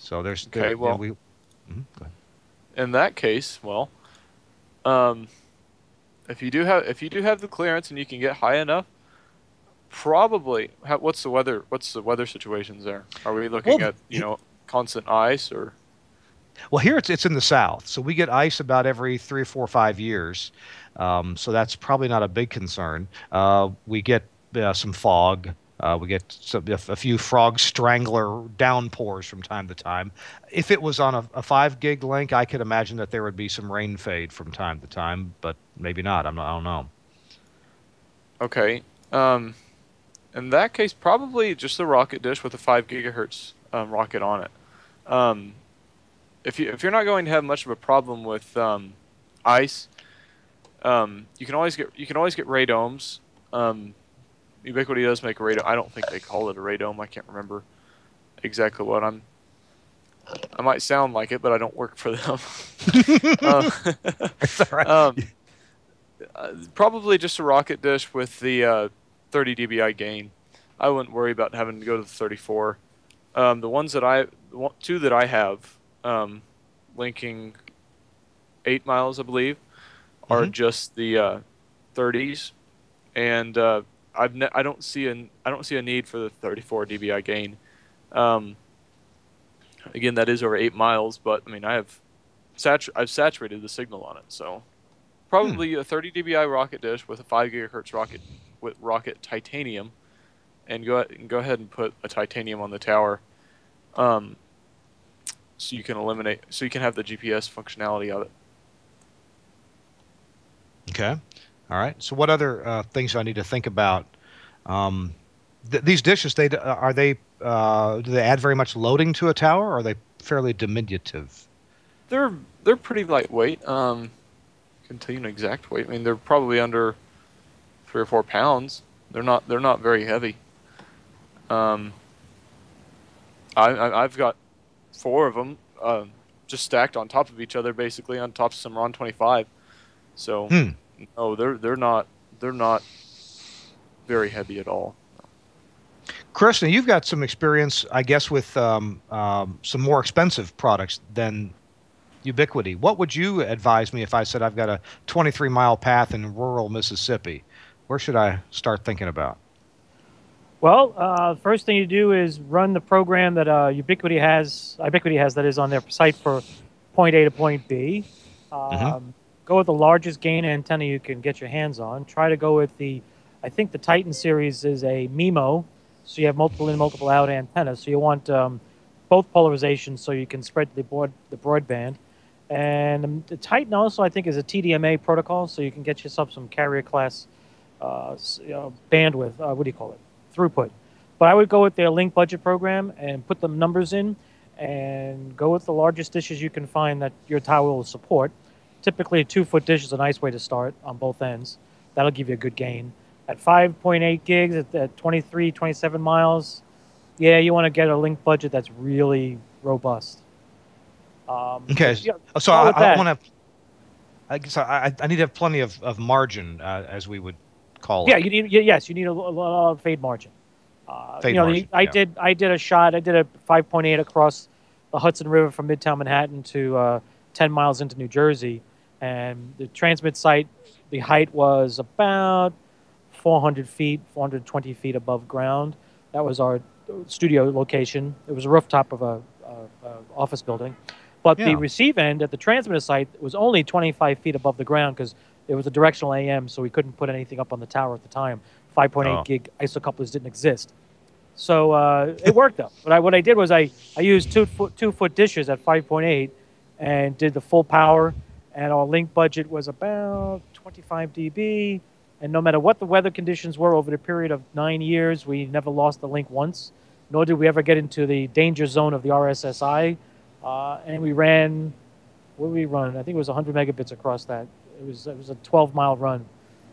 So there's... Okay, well, go ahead. In that case, well... if you do have the clearance and you can get high enough, probably. What's the weather situations there? Are we looking at constant ice or? Well, here it's in the south, so we get ice about every 3 or 4 or 5 years. So that's probably not a big concern. We get some fog. We get a few frog strangler downpours from time to time. If it was on a 5 gig link, I could imagine that there would be some rain fade from time to time, but maybe not. I don't know. Okay. In that case, probably just the rocket dish with a 5 gigahertz rocket on it. If you're not going to have much of a problem with ice, you can always get radomes. Ubiquiti does make a radome. I don't think they call it a radome. I can't remember exactly what I might sound like it, but I don't work for them. It's all right. Probably just a rocket dish with the 30 dBi gain. I wouldn't worry about having to go to the 34. The two that I have, linking 8 miles, I believe, are just the 30s, and I don't see a need for the 34 dBi gain. Again, that is over 8 miles, but I mean I've saturated the signal on it, so probably a 30 dBi rocket dish with a 5 gigahertz rocket titanium, and go ahead and put a titanium on the tower, so you can have the GPS functionality of it. Okay. All right. So what other things do I need to think about? These dishes, do they add very much loading to a tower, or are they fairly diminutive? They're they're pretty lightweight. Can tell you an exact weight. I mean, they're probably under 3 or 4 pounds. They're not very heavy. Um, I've got four of them just stacked on top of each other, basically on top of some RON 25. So Hmm. no, they're not very heavy at all. Chris, now you've got some experience, I guess, with some more expensive products than Ubiquity. What would you advise me if I said I've got a 23-mile path in rural Mississippi? Where should I start thinking about? Well, first thing you do is run the program that Ubiquity has. Ubiquity has, that is, on their site for point A to point B. Hmm. Go with the largest gain antenna you can get your hands on. Try to go with I think the Titan series is a MIMO, so you have multiple in, multiple out antennas. So you want both polarizations so you can spread the broadband. And the Titan also, I think, is a TDMA protocol, so you can get yourself some carrier class bandwidth. What do you call it? Throughput. But I would go with their link budget program and put the numbers in and go with the largest dishes you can find that your tower will support. Typically, a 2-foot dish is a nice way to start on both ends. That'll give you a good gain. At 5.8 gigs, at 23, 27 miles, yeah, you want to get a link budget that's really robust. Okay. Yeah, So go with I that. want to. I guess I need to have plenty of margin, as we would call Yeah, it. you need a lot of fade margin. Fade margin. I Yeah. did a shot. I did a 5.8 across the Hudson River from Midtown Manhattan to 10 miles into New Jersey, and the transmit site, the height was about 400 feet, 420 feet above ground. That was our studio location. It was a rooftop of a office building, but the Yeah. receive end at the transmitter site was only 25 feet above the ground because it was a directional AM, so we couldn't put anything up on the tower at the time. 5.8 Oh. gig isocouplers didn't exist. So it worked though. What I did was I used 2 foot dishes at 5.8 and did the full power, and our link budget was about 25 dB. And no matter what the weather conditions were over the period of 9 years, we never lost the link once, nor did we ever get into the danger zone of the RSSI. And we ran, what did we run? I think it was 100 megabits across that. It was a 12-mile run,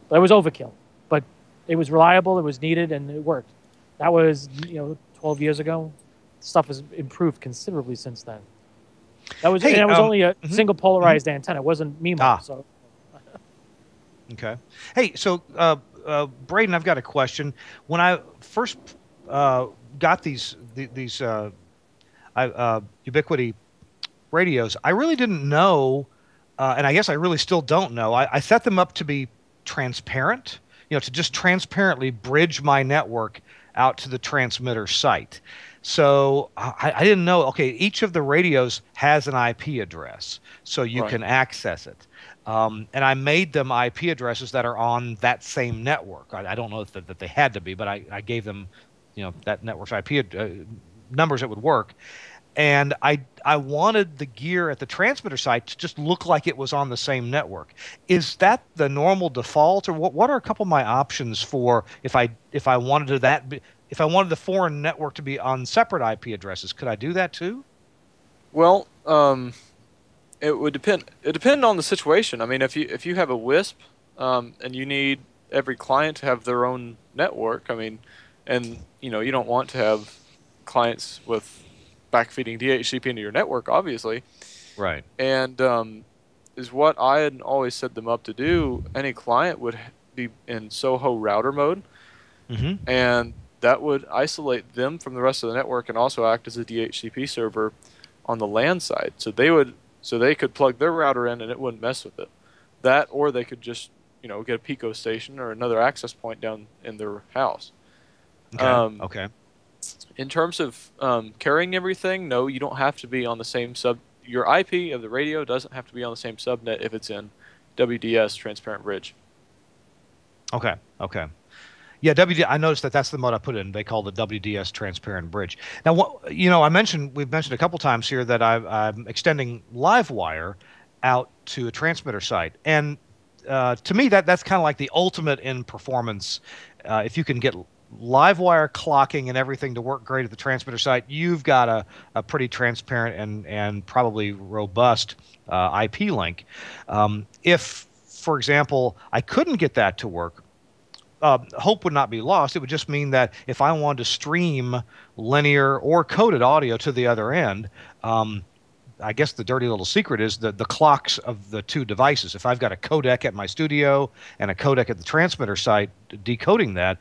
but it was overkill. But it was reliable, it was needed, and it worked. That was 12 years ago. Stuff has improved considerably since then. Hey. And it was only a Mhm, single mhm. polarized antenna. It wasn't MIMO. Ah. So Okay. Hey. So, Braden, I've got a question. When I first got these Ubiquity radios, I really didn't know, and I guess I really still don't know. I set them up to be transparent, to just transparently bridge my network out to the transmitter site. So I didn't know. Okay, each of the radios has an IP address, so you Right. can access it. And I made them IP addresses that are on that same network. I don't know that they had to be, but I gave them, that network's IP numbers that would work. And I wanted the gear at the transmitter site to just look like it was on the same network. Is that the normal default, or what are a couple of my options for if I wanted the foreign network to be on separate IP addresses? Could I do that too? Well, it would depend. It depend on the situation. I mean, if you have a WISP, and you need every client to have their own network. I mean, and you don't want to have clients with backfeeding DHCP into your network, obviously. Right. And is what I had always set them up to do. Any client would be in Soho router mode, Mm-hmm. and that would isolate them from the rest of the network and also act as a DHCP server on the LAN side. So they could plug their router in and it wouldn't mess with it. That, or they could just get a Pico station or another access point down in their house. Okay. Um, Okay. in terms of carrying everything, no, you don't have to be on the same sub. Your IP of the radio doesn't have to be on the same subnet if it's in WDS Transparent Bridge. Okay. Okay. Yeah, I noticed that's the mode I put in. They call the WDS transparent bridge. Now, we've mentioned a couple times here that I'm extending LiveWire out to a transmitter site, and to me that's kind of like the ultimate in performance. If you can get live wire clocking and everything to work great at the transmitter site, you've got a pretty transparent and probably robust IP link. If, for example, I couldn't get that to work, hope would not be lost. It would just mean that if I wanted to stream linear or coded audio to the other end, I guess the dirty little secret is the clocks of the two devices. If I've got a codec at my studio and a codec at the transmitter site decoding that,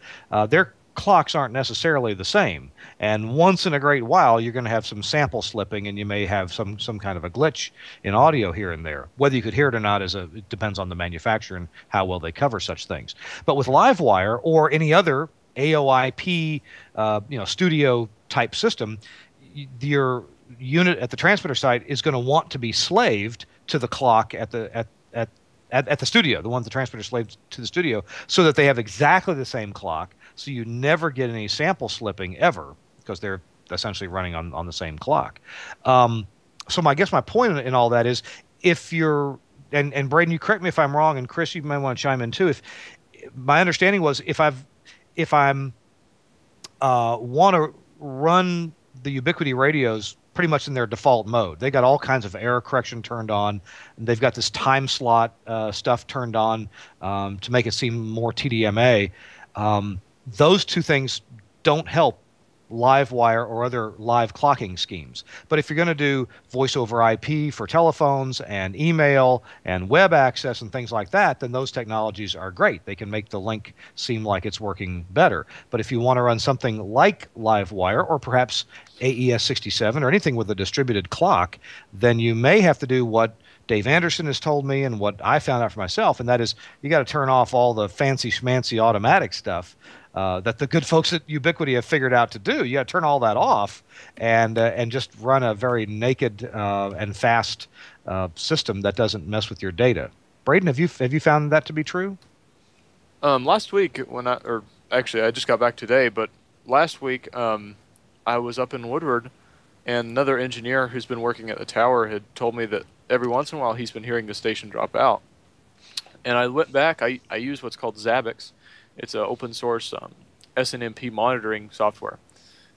their clocks aren't necessarily the same. And once in a great while, you're going to have some sample slipping, and you may have some kind of a glitch in audio here and there. Whether you could hear it or not it depends on the manufacturer and how well they cover such things. But with LiveWire or any other AOIP, studio type system, your unit at the transmitter site is going to want to be slaved to the clock at the studio, the one the transmitter slaved to the studio, so that they have exactly the same clock. So you never get any sample slipping ever, because they're essentially running on the same clock. So I guess my point in all that is, if you're and Braden, you correct me if I'm wrong, and Chris, you might want to chime in too. If my understanding was, if I'm want to run the Ubiquiti radios pretty much in their default mode. They got all kinds of error correction turned on. And they've got this time slot stuff turned on to make it seem more TDMA. Those two things don't help LiveWire or other live clocking schemes. But if you're going to do voice over IP for telephones and email and web access and things like that, then those technologies are great. They can make the link seem like it's working better. But if you want to run something like LiveWire or perhaps AES67 or anything with a distributed clock, then you may have to do what Dave Anderson has told me and what I found out for myself, and that is you got to turn off all the fancy schmancy automatic stuff that the good folks at Ubiquiti have figured out to do. You got to turn all that off and just run a very naked and fast system that doesn't mess with your data. Braden, have you found that to be true? Last week actually I just got back today, but last week I was up in Woodward, and another engineer who's been working at the tower had told me that every once in a while he's been hearing the station drop out. And I went back. I use what's called Zabbix. It's an open source SNMP monitoring software,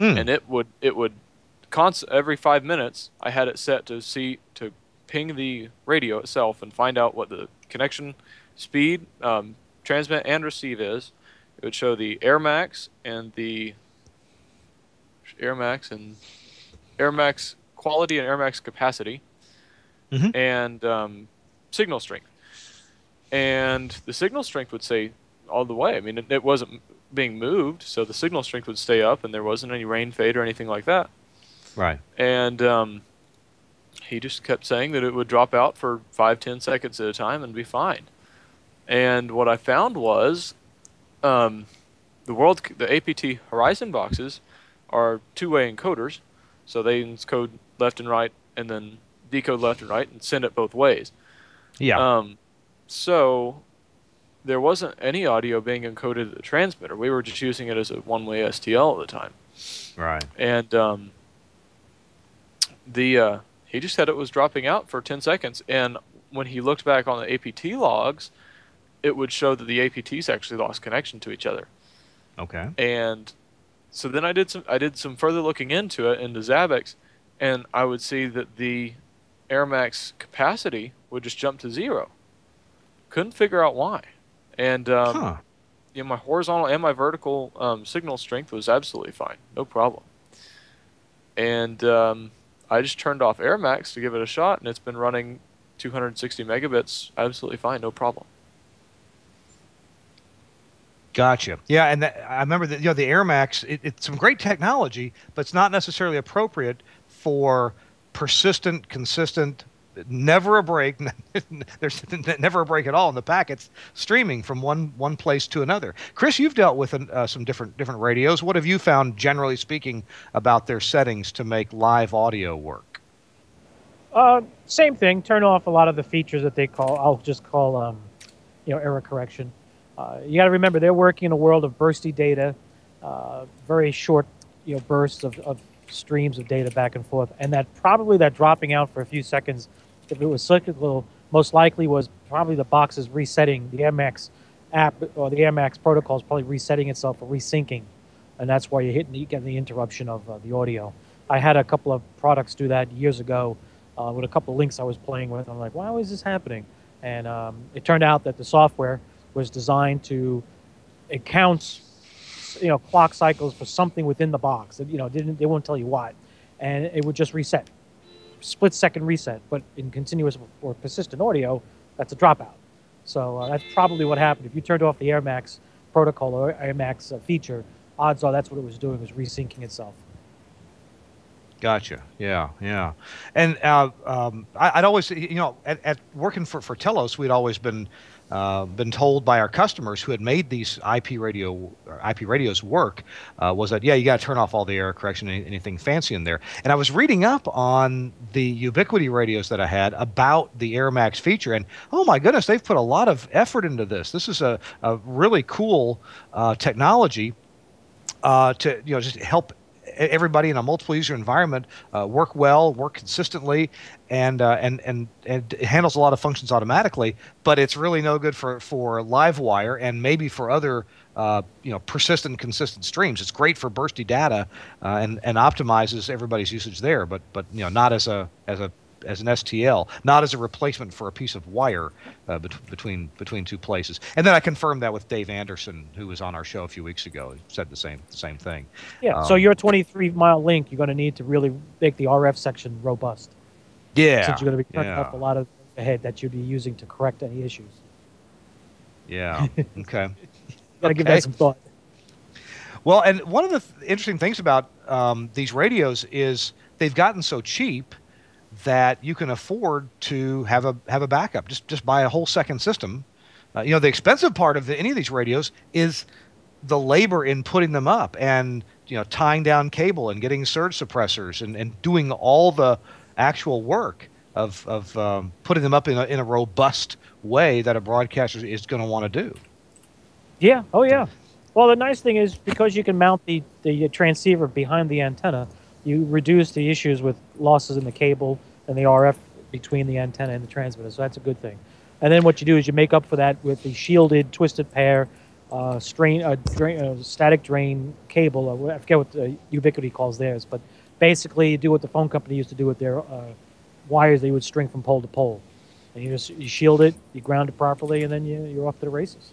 and it would every 5 minutes I had it set to ping the radio itself and find out what the connection speed, transmit and receive is. It would show the air max and the air max quality and air max capacity, and signal strength. And the signal strength would say all the way. I mean, it wasn't being moved, so the signal strength would stay up, and there wasn't any rain fade or anything like that. Right. And he just kept saying that it would drop out for 5-10 seconds at a time and be fine. And what I found was the APT Horizon boxes are two-way encoders, so they encode left and right and then decode left and right and send it both ways. Yeah. So there wasn't any audio being encoded at the transmitter. We were just using it as a one-way STL at the time. Right. And he just said it was dropping out for 10 seconds, and when he looked back on the APT logs, it would show that the APTs actually lost connection to each other. Okay. And so then I did some further looking into Zabbix, and I would see that the air max capacity would just jump to 0. Couldn't figure out why. And my horizontal and my vertical signal strength was absolutely fine, no problem. And I just turned off air max to give it a shot, and it's been running 260 megabits absolutely fine, no problem. Gotcha. Yeah, and I remember that the Air Max. It's some great technology, but it's not necessarily appropriate for persistent, consistent, never a break. There's never a break at all in the packets streaming from one place to another. Chris, you've dealt with some different radios. What have you found, generally speaking, about their settings to make live audio work? Same thing. Turn off a lot of the features that I'll just call error correction. You got to remember, they're working in a world of bursty data, very short, bursts of streams of data back and forth, and that dropping out for a few seconds, if it was cyclical, most likely was probably the boxes resetting, the AirMax app or the AirMax protocol is probably resetting itself or resyncing. and that's why you get the interruption of the audio. I had a couple of products do that years ago with a couple of links I was playing with. I'm like, why is this happening? And it turned out that the software was designed to it counts, clock cycles for something within the box. They won't tell you what, and it would just reset, split-second reset. But in continuous or persistent audio, that's a dropout. So that's probably what happened. If you turned off the AirMax protocol or AirMax feature, odds are that's what it was doing, was resyncing itself. Gotcha. Yeah, yeah. And I'd always, at working for Telos, we'd always been told by our customers who had made these IP radios work was that, yeah, you got to turn off all the error correction, anything fancy in there. And I was reading up on the Ubiquity radios that I had about the AirMax feature, and oh my goodness, they've put a lot of effort into this. This is a really cool technology to just help everybody in a multiple user environment work well, work consistently, and it handles a lot of functions automatically. But it's really no good for LiveWire and maybe for other persistent, consistent streams. It's great for bursty data and optimizes everybody's usage there, but not as an STL, not as a replacement for a piece of wire between two places. And then I confirmed that with Dave Anderson, who was on our show a few weeks ago. He said the same thing. Yeah. So your 23-mile link, you're going to need to really make the RF section robust. Yeah. Since you're going to be turning off a lot of ahead that you'd be using to correct any issues. Yeah. Okay. Got to give that some thought. Well, and one of the interesting things about these radios is they've gotten so cheap that you can afford to have a backup. Just buy a whole second system. The expensive part of any of these radios is the labor in putting them up and tying down cable and getting surge suppressors and doing all the actual work of putting them up in a robust way that a broadcaster is going to want to do. Yeah. Oh yeah. Well, the nice thing is because you can mount the transceiver behind the antenna, you reduce the issues with losses in the cable and the RF between the antenna and the transmitter. So that's a good thing. And then what you do is you make up for that with the shielded twisted pair static drain cable. I forget what the Ubiquity calls theirs, but basically you do what the phone company used to do with their wires they would string from pole to pole. And you shield it, you ground it properly, and then you're off to the races.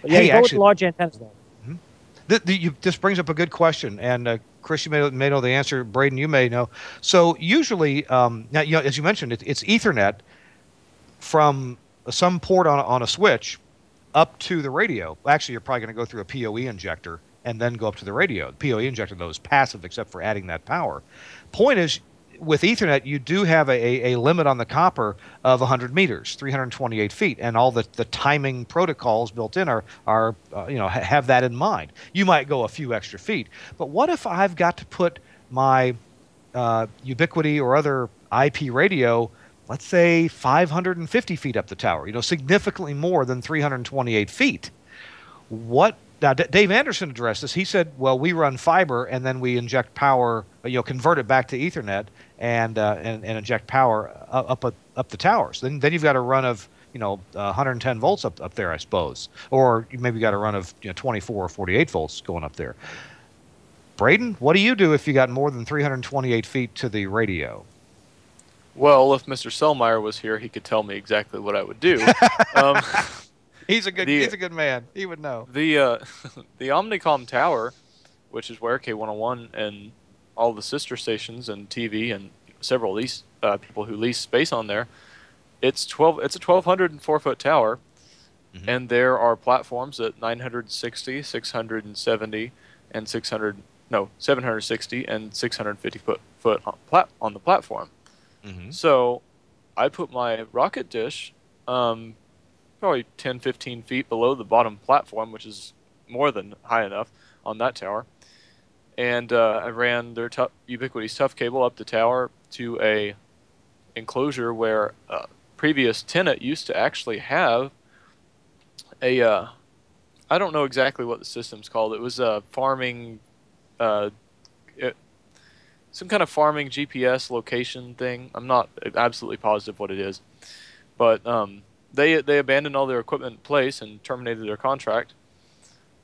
But yeah, you go with large antennas though. This brings up a good question, and Chris, you may know the answer. Braden, you may know. So usually, now as you mentioned, it's Ethernet from some port on a switch up to the radio. Actually, you're probably going to go through a PoE injector and then go up to the radio. The PoE injector, though, is passive except for adding that power. Point is, with Ethernet, you do have a limit on the copper of 100 meters, 328 feet, and all the timing protocols built in are have that in mind. You might go a few extra feet, but what if I've got to put my Ubiquity or other IP radio, let's say 550 feet up the tower, significantly more than 328 feet? Now, Dave Anderson addressed this. He said, well, we run fiber and then we inject power, convert it back to Ethernet and inject power up the towers. Then you've got a run of 110 volts up there, I suppose, or you maybe got a run of 24 or 48 volts going up there. Braden, what do you do if you got more than 328 feet to the radio? Well, if Mr. Sellmeyer was here, he could tell me exactly what I would do. He's a good man. He would know. The Omnicom tower, which is where K101 and all the sister stations and TV and several lease people who lease space on there, it's a 1,204-foot tower, and there are platforms at 960, 670, and 760 and 650 foot on the platform. So I put my rocket dish probably 10, 15 feet below the bottom platform, which is more than high enough on that tower. And I ran their Ubiquity's tough cable up the tower to a enclosure where previous tenant used to actually have a, I don't know exactly what the system's called. It was a farming, some kind of farming GPS location thing. I'm not absolutely positive what it is. But they abandoned all their equipment in place and terminated their contract.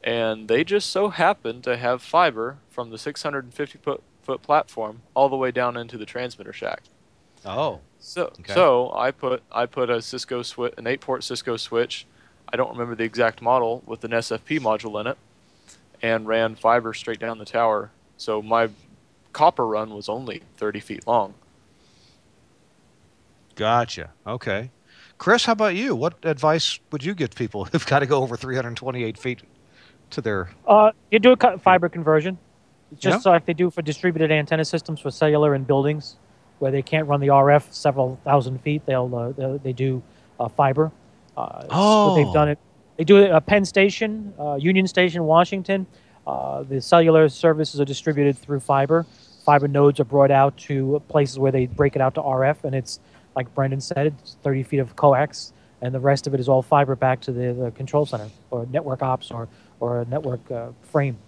and they just so happened to have fiber from the 650-foot platform all the way down into the transmitter shack. Oh, So okay. so I put a Cisco switch, an 8-port Cisco switch. I don't remember the exact model with an SFP module in it, and ran fiber straight down the tower. So my copper run was only 30 feet long. Gotcha. Okay. Chris, how about you? What advice would you give people who've got to go over 328 feet to their, You do a fiber conversion. It's yeah? just like they do for distributed antenna systems for cellular in buildings, where they can't run the RF several thousand feet. They do fiber. It's what they've done. Oh, They do it at Penn Station, Union Station, Washington. The cellular services are distributed through fiber. Fiber nodes are brought out to places where they break it out to RF, and it's like Brendan said, it's 30 feet of coax, and the rest of it is all fiber back to the control center or network ops or a network frame.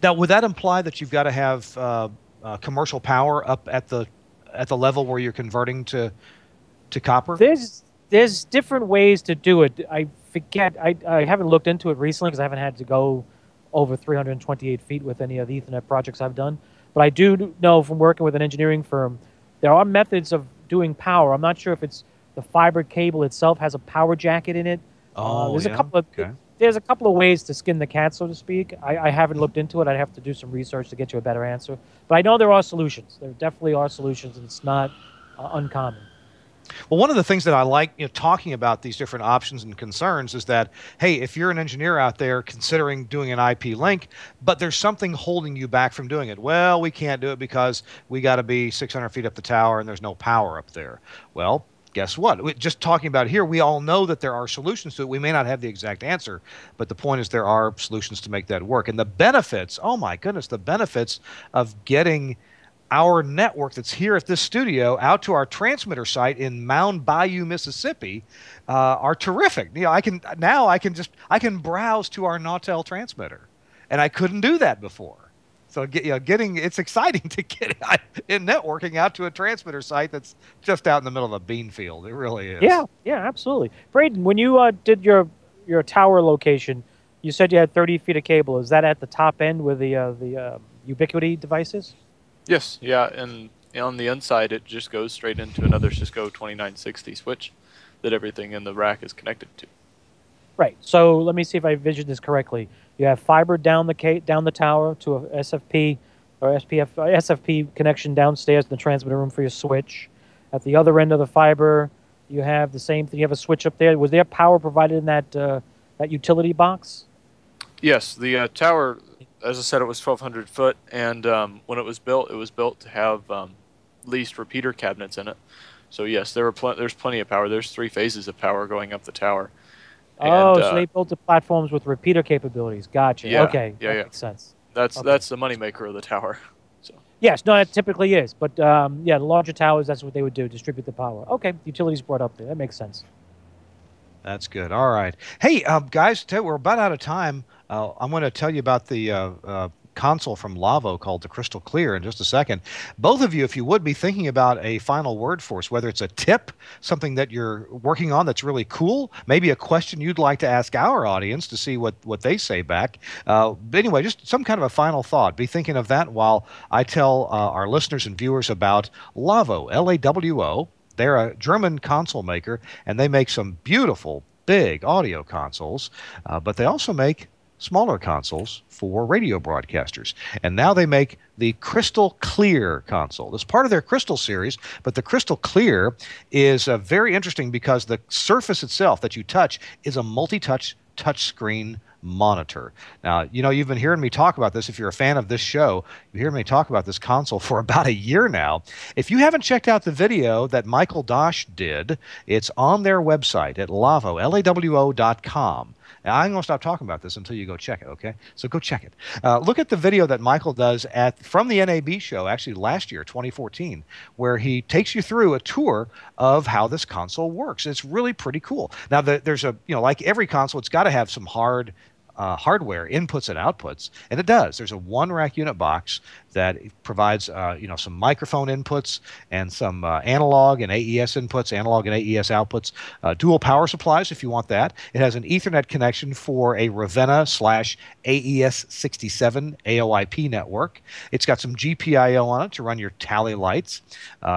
now would that imply that you've got to have commercial power up at the level where you're converting to copper? There's different ways to do it. I forget. I haven't looked into it recently because I haven't had to go over 328 feet with any of the Ethernet projects I've done. But I do know from working with an engineering firm, there are methods of doing power. I'm not sure if it's the fiber cable itself has a power jacket in it. Oh, There's a yeah. couple of Okay. there's a couple of ways to skin the cat, so to speak. I haven't looked into it. I'd have to do some research to get you a better answer. But I know there are solutions. There definitely are solutions, and it's not uncommon. Well, one of the things that I like, talking about these different options and concerns is that, hey, if you're an engineer out there considering doing an IP link, but there's something holding you back from doing it. Well, we can't do it because we got to be 600 feet up the tower and there's no power up there. Well, guess what? Just talking about it here, we all know that there are solutions to it. We may not have the exact answer, but the point is there are solutions to make that work. And the benefits, oh my goodness, the benefits of getting our network that's here at this studio out to our transmitter site in Mound Bayou, Mississippi, are terrific. I can browse to our Nautel transmitter, and I couldn't do that before. So it's exciting to get in networking out to a transmitter site that's just out in the middle of a bean field. It really is. Yeah, absolutely. Braden, when you did your tower location, you said you had 30 feet of cable. Is that at the top end with the Ubiquity devices? Yes, yeah, and on the inside it just goes straight into another Cisco 2960 switch that everything in the rack is connected to. Right. So let me see if I envisioned this correctly. You have fiber down the tower to a SFP or SFP connection downstairs in the transmitter room for your switch. At the other end of the fiber, you have the same thing. You have a switch up there. Was there power provided in that utility box? Yes, the tower, as I said, it was 1,200 foot, and when it was built to have leased repeater cabinets in it. So yes, there's plenty of power. There's 3 phases of power going up the tower. Oh, And so they built the platforms with repeater capabilities. Gotcha. yeah, Okay, yeah, that yeah. makes sense. That's Okay. that's the moneymaker of the tower. So Yes, no, it typically is. But yeah, the larger towers, that's what they would do, distribute the power. Okay, utilities brought up there. That makes sense. That's good. All right. Hey, guys, we're about out of time. I'm going to tell you about the console from Lavo called the Crystal Clear in just a second. Both of you, if you would, be thinking about a final word for us, whether it's a tip, something that you're working on that's really cool, maybe a question you'd like to ask our audience to see what they say back. But anyway, just some kind of a final thought. Be thinking of that while I tell our listeners and viewers about Lavo, Lawo. They're a German console maker, and they make some beautiful, big audio consoles, but they also make smaller consoles for radio broadcasters. And now they make the Crystal Clear console. It's part of their Crystal series, but the Crystal Clear is very interesting because the surface itself that you touch is a multi-touch touchscreen monitor. Now, you've been hearing me talk about this. If you're a fan of this show, you hear me talk about this console for about a year now. If you haven't checked out the video that Michael Dosh did, it's on their website at lawo.com. Now, I'm going to stop talking about this until you go check it, okay? So go check it. Look at the video that Michael does from the NAB show, actually last year, 2014, where he takes you through a tour of how this console works. It's really pretty cool. Now, there's like every console, it's got to have some hard hardware inputs and outputs, and it does. There's a one rack unit box that provides some microphone inputs and some analog and AES inputs, analog and AES outputs, dual power supplies if you want that. It has an Ethernet connection for a Ravenna / AES 67 AOIP network. It's got some GPIO on it to run your tally lights,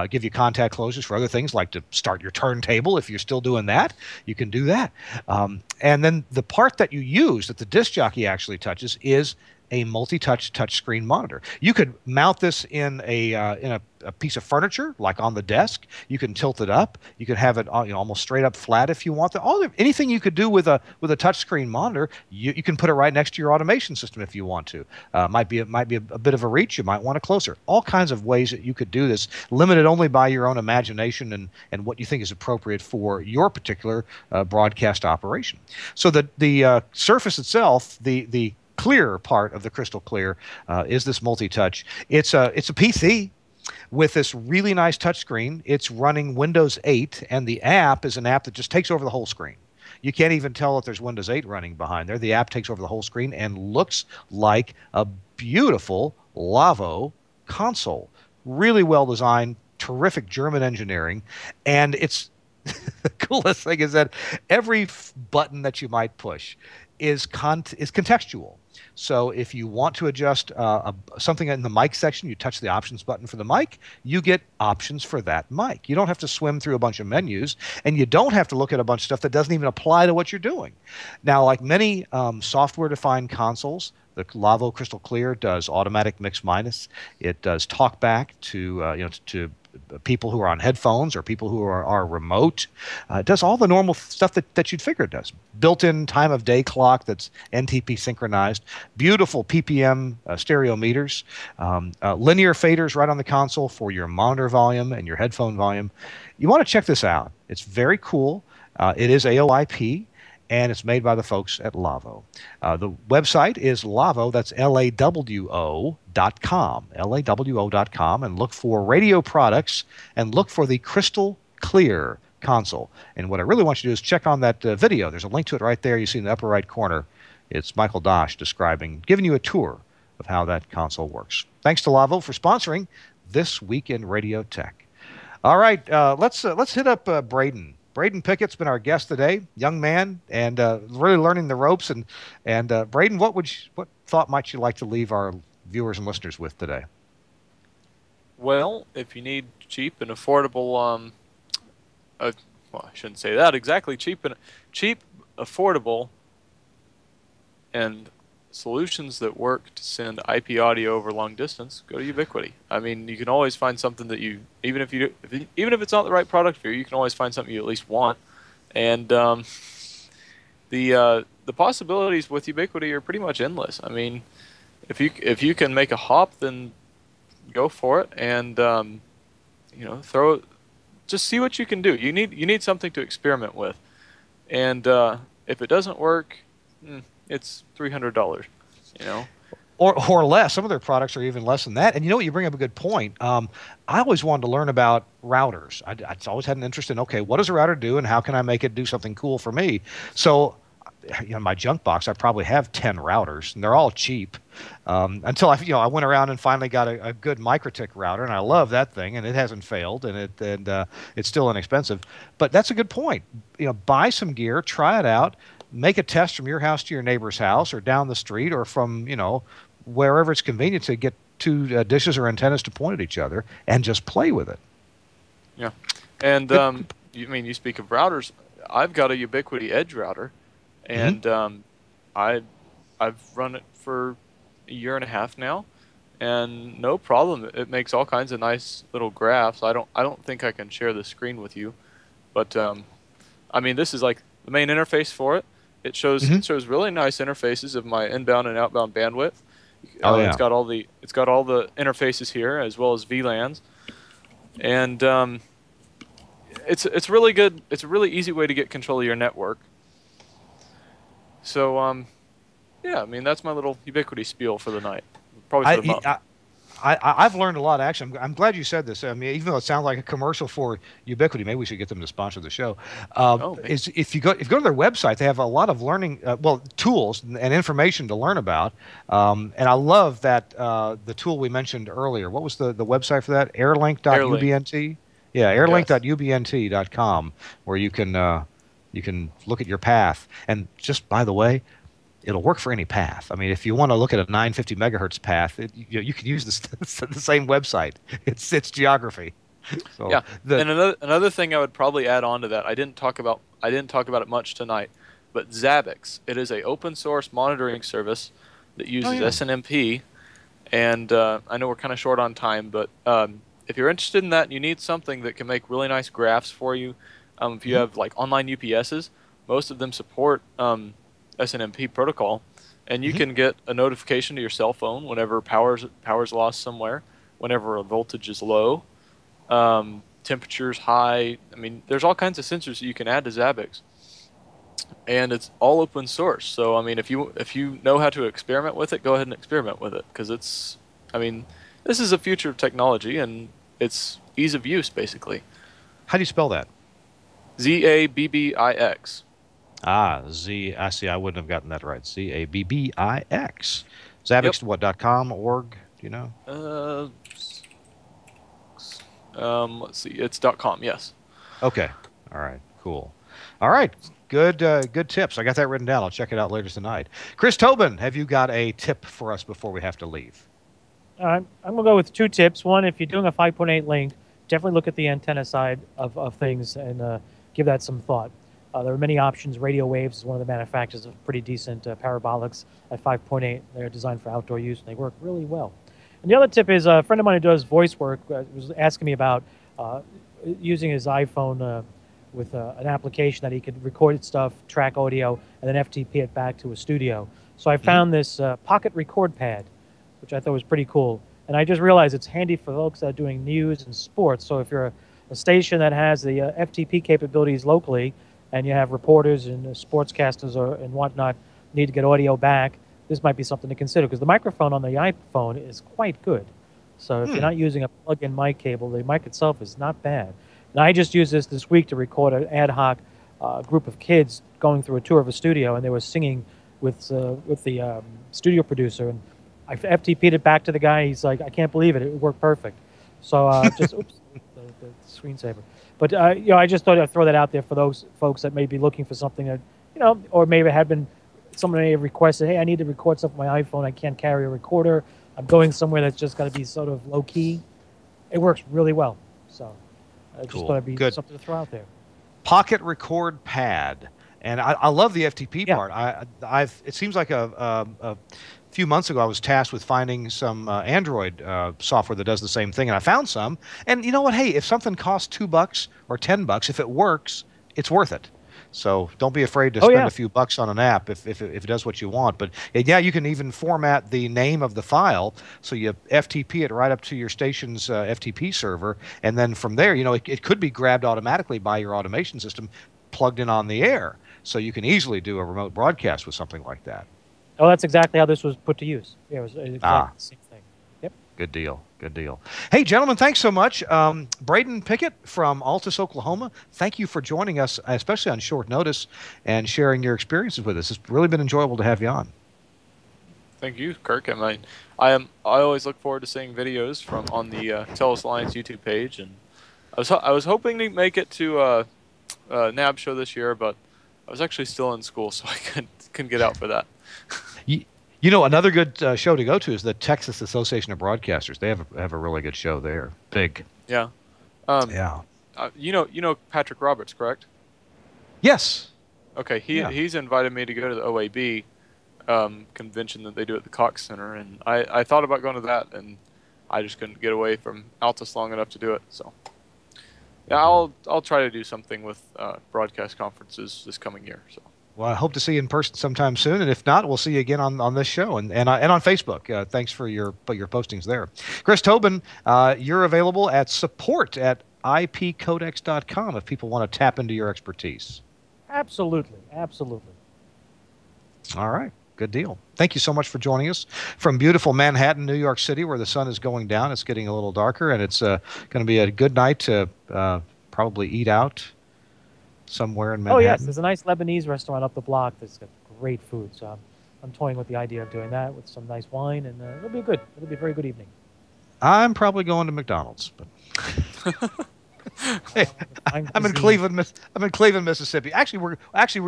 give you contact closures for other things like to start your turntable. If you're still doing that, you can do that. And then the part that you use that the disc jockey actually touches is a multi-touch touchscreen monitor. You could mount this in a piece of furniture, like on the desk. You can tilt it up. You can have it almost straight up flat if you want. Anything you could do with a touchscreen monitor, you can put it right next to your automation system if you want to. Might be a bit of a reach. You might want it closer. All kinds of ways that you could do this, limited only by your own imagination and what you think is appropriate for your particular broadcast operation. So the Surface itself, the clear part of the Crystal Clear is this multi-touch. It's a PC with this really nice touchscreen. It's running Windows 8, and the app is an app that just takes over the whole screen. You can't even tell that there's Windows 8 running behind there. The app takes over the whole screen and looks like a beautiful Lavo console. Really well designed, terrific German engineering, and it's the coolest thing is that every button that you might push is contextual. So if you want to adjust something in the mic section, you touch the options button for the mic, you get options for that mic. You don't have to swim through a bunch of menus, and you don't have to look at a bunch of stuff that doesn't even apply to what you're doing. Now, like many software-defined consoles, the Lavo Crystal Clear does automatic mix minus. It does talkback to people who are on headphones or people who are remote. It does all the normal stuff that you'd figure it does. Built-in time of day clock that's NTP synchronized. Beautiful PPM stereo meters. Linear faders right on the console for your monitor volume and your headphone volume. You want to check this out. It's very cool. It is AOIP. And it's made by the folks at Lavo. The website is Lavo, that's LAWO.com, LAWO.com, and look for radio products and look for the Crystal Clear console. And what I really want you to do is check on that video. There's a link to it right there. You see in the upper right corner. It's Michael Dosh giving you a tour of how that console works. Thanks to Lavo for sponsoring This Week in Radio Tech. All right, let's hit up Braden. Braden Pickett's been our guest today, young man, and really learning the ropes. And Braden, what thought might you like to leave our viewers and listeners with today? Well, if you need cheap and affordable, well, I shouldn't say that exactly. Cheap, affordable, and solutions that work to send IP audio over long distance, go to Ubiquiti. I mean, you can always find something that you, even if it's not the right product for you, you can always find something you at least want. And the possibilities with Ubiquiti are pretty much endless. I mean, if you can make a hop, then go for it, and just see what you can do. You need something to experiment with, and if it doesn't work, it's $300, or less. Some of their products are even less than that. And you bring up a good point. I always wanted to learn about routers. I always had an interest in, okay, what does a router do, and how can I make it do something cool for me? So, in my junk box, I probably have 10 routers, and they're all cheap. Until I went around and finally got a good MikroTik router, and I love that thing, and it hasn't failed, and it's still inexpensive. But that's a good point. Buy some gear, try it out. Make a test from your house to your neighbor's house or down the street or from, wherever it's convenient to get two dishes or antennas to point at each other and just play with it. Yeah. And you speak of routers. I've got a Ubiquiti Edge router, and I've run it for a year and a half now, and no problem. It makes all kinds of nice little graphs. I don't think I can share the screen with you, but this is like the main interface for it. It shows really nice interfaces of my inbound and outbound bandwidth. Yeah. It's got all the interfaces here as well as VLANs, and it's really good. It's a really easy way to get control of your network. So that's my little Ubiquiti spiel for the night. Probably for the month. I've learned a lot. Actually, I'm glad you said this. I mean, even though it sounds like a commercial for Ubiquity, maybe we should get them to sponsor the show. Oh, maybe. Is if you go to their website, they have a lot of learning, tools and information to learn about. And I love that the tool we mentioned earlier. What was the website for that? Airlink. Airlink.ubnt. Yeah, Yes. airlink.ubnt.com, where you can look at your path. And just by the way, it'll work for any path. I mean, if you want to look at a 950 megahertz path, you can use the same website. It's geography. So Yeah. And another thing I would probably add on to that, I didn't talk about it much tonight, but Zabbix. It is a open source monitoring service that uses yeah. SNMP, and I know we're kind of short on time, but if you're interested in that and you need something that can make really nice graphs for you, if you have like online UPSs, most of them support SNMP protocol, and you can get a notification to your cell phone whenever power's lost somewhere, whenever a voltage is low, temperature's high. I mean, there's all kinds of sensors that you can add to Zabbix, and it's all open source. So I mean, if you know how to experiment with it, go ahead and experiment with it, because I mean, this is a future of technology, and it's ease of use basically. How do you spell that? Zabbix. I see. I wouldn't have gotten that right. Zabbix. Yep. Zabbix what.com, org, do you know? Let's see. It's .com. Yes. Okay. All right. Cool. All right. Good tips. I got that written down. I'll check it out later tonight. Chris Tobin, have you got a tip for us before we have to leave? I'm going to go with two tips. One, if you're doing a 5.8 link, definitely look at the antenna side of things and give that some thought. There are many options. Radio Waves is one of the manufacturers of pretty decent parabolics at 5.8. They're designed for outdoor use, and they work really well. And the other tip is a friend of mine who does voice work was asking me about using his iPhone with an application that he could record stuff, track audio, and then FTP it back to a studio. So I found this pocket record pad, which I thought was pretty cool. And I just realized it's handy for folks that are doing news and sports. So if you're a station that has the FTP capabilities locally, and you have reporters and sportscasters and whatnot need to get audio back, this might be something to consider, because the microphone on the iPhone is quite good. So if you're not using a plug-in mic cable, the mic itself is not bad. And I just used this week to record an ad hoc group of kids going through a tour of a studio, and they were singing with the studio producer. And I FTP'd it back to the guy. He's like, I can't believe it. It worked perfect. So oops, the screensaver. But I just thought I'd throw that out there for those folks that may be looking for something that, or maybe someone may have requested, hey, I need to record stuff on my iPhone. I can't carry a recorder. I'm going somewhere that's just got to be sort of low key. It works really well. So I just thought it'd be something to throw out there. Pocket record pad. And I love the FTP part. It seems like a few months ago I was tasked with finding some Android software that does the same thing, and I found some. And you know what? Hey, if something costs $2 or $10, if it works, it's worth it. So don't be afraid to spend a few bucks on an app if it does what you want. But yeah, you can even format the name of the file, so you FTP it right up to your station's FTP server, and then from there, it could be grabbed automatically by your automation system, plugged in on the air. So you can easily do a remote broadcast with something like that. Oh, that's exactly how this was put to use. Yeah, it was exactly the same thing. Yep. Good deal. Good deal. Hey, gentlemen, thanks so much. Braden Pickett from Altus, Oklahoma, thank you for joining us, especially on short notice, and sharing your experiences with us. It's really been enjoyable to have you on. Thank you, Kirk. I always look forward to seeing videos on the TELUS Alliance YouTube page, and I was hoping to make it to NAB show this year, but I was actually still in school, so I couldn't get out for that. Another good show to go to is the Texas Association of Broadcasters. They have a really good show there. Big. Yeah. Yeah. You know Patrick Roberts, correct? Yes. Okay. He's invited me to go to the OAB convention that they do at the Cox Center, and I thought about going to that, and I just couldn't get away from Altus long enough to do it. So yeah, I'll try to do something with broadcast conferences this coming year. So. Well, I hope to see you in person sometime soon, and if not, we'll see you again on this show and on Facebook. Thanks for your postings there. Chris Tobin, you're available at support@ipcodex.com if people want to tap into your expertise. Absolutely. All right. Good deal. Thank you so much for joining us from beautiful Manhattan, New York City, where the sun is going down. It's getting a little darker, and it's going to be a good night to probably eat out somewhere in Manhattan. Oh yes, there's a nice Lebanese restaurant up the block that's got great food. So I'm toying with the idea of doing that with some nice wine, and it'll be good. It'll be a very good evening. I'm probably going to McDonald's, but hey, I'm in Cleveland. I'm in Cleveland, Mississippi. Actually, we're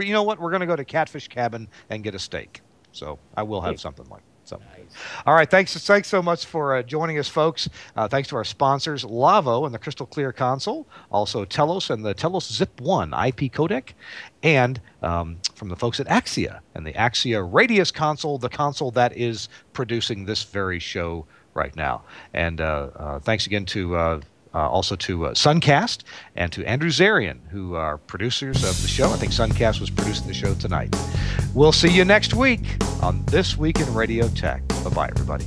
you know what? We're going to go to Catfish Cabin and get a steak. So I will have something like that. So, Nice. all right. Thanks so much for joining us, folks. Thanks to our sponsors, Lavo and the Crystal Clear console, also Telos and the Telos Zip 1 IP codec, and from the folks at Axia and the Axia Radius console, the console that is producing this very show right now. And thanks again to also to Suncast and to Andrew Zarian, who are producers of the show. I think Suncast was producing the show tonight. We'll see you next week on This Week in Radio Tech. Bye-bye, everybody.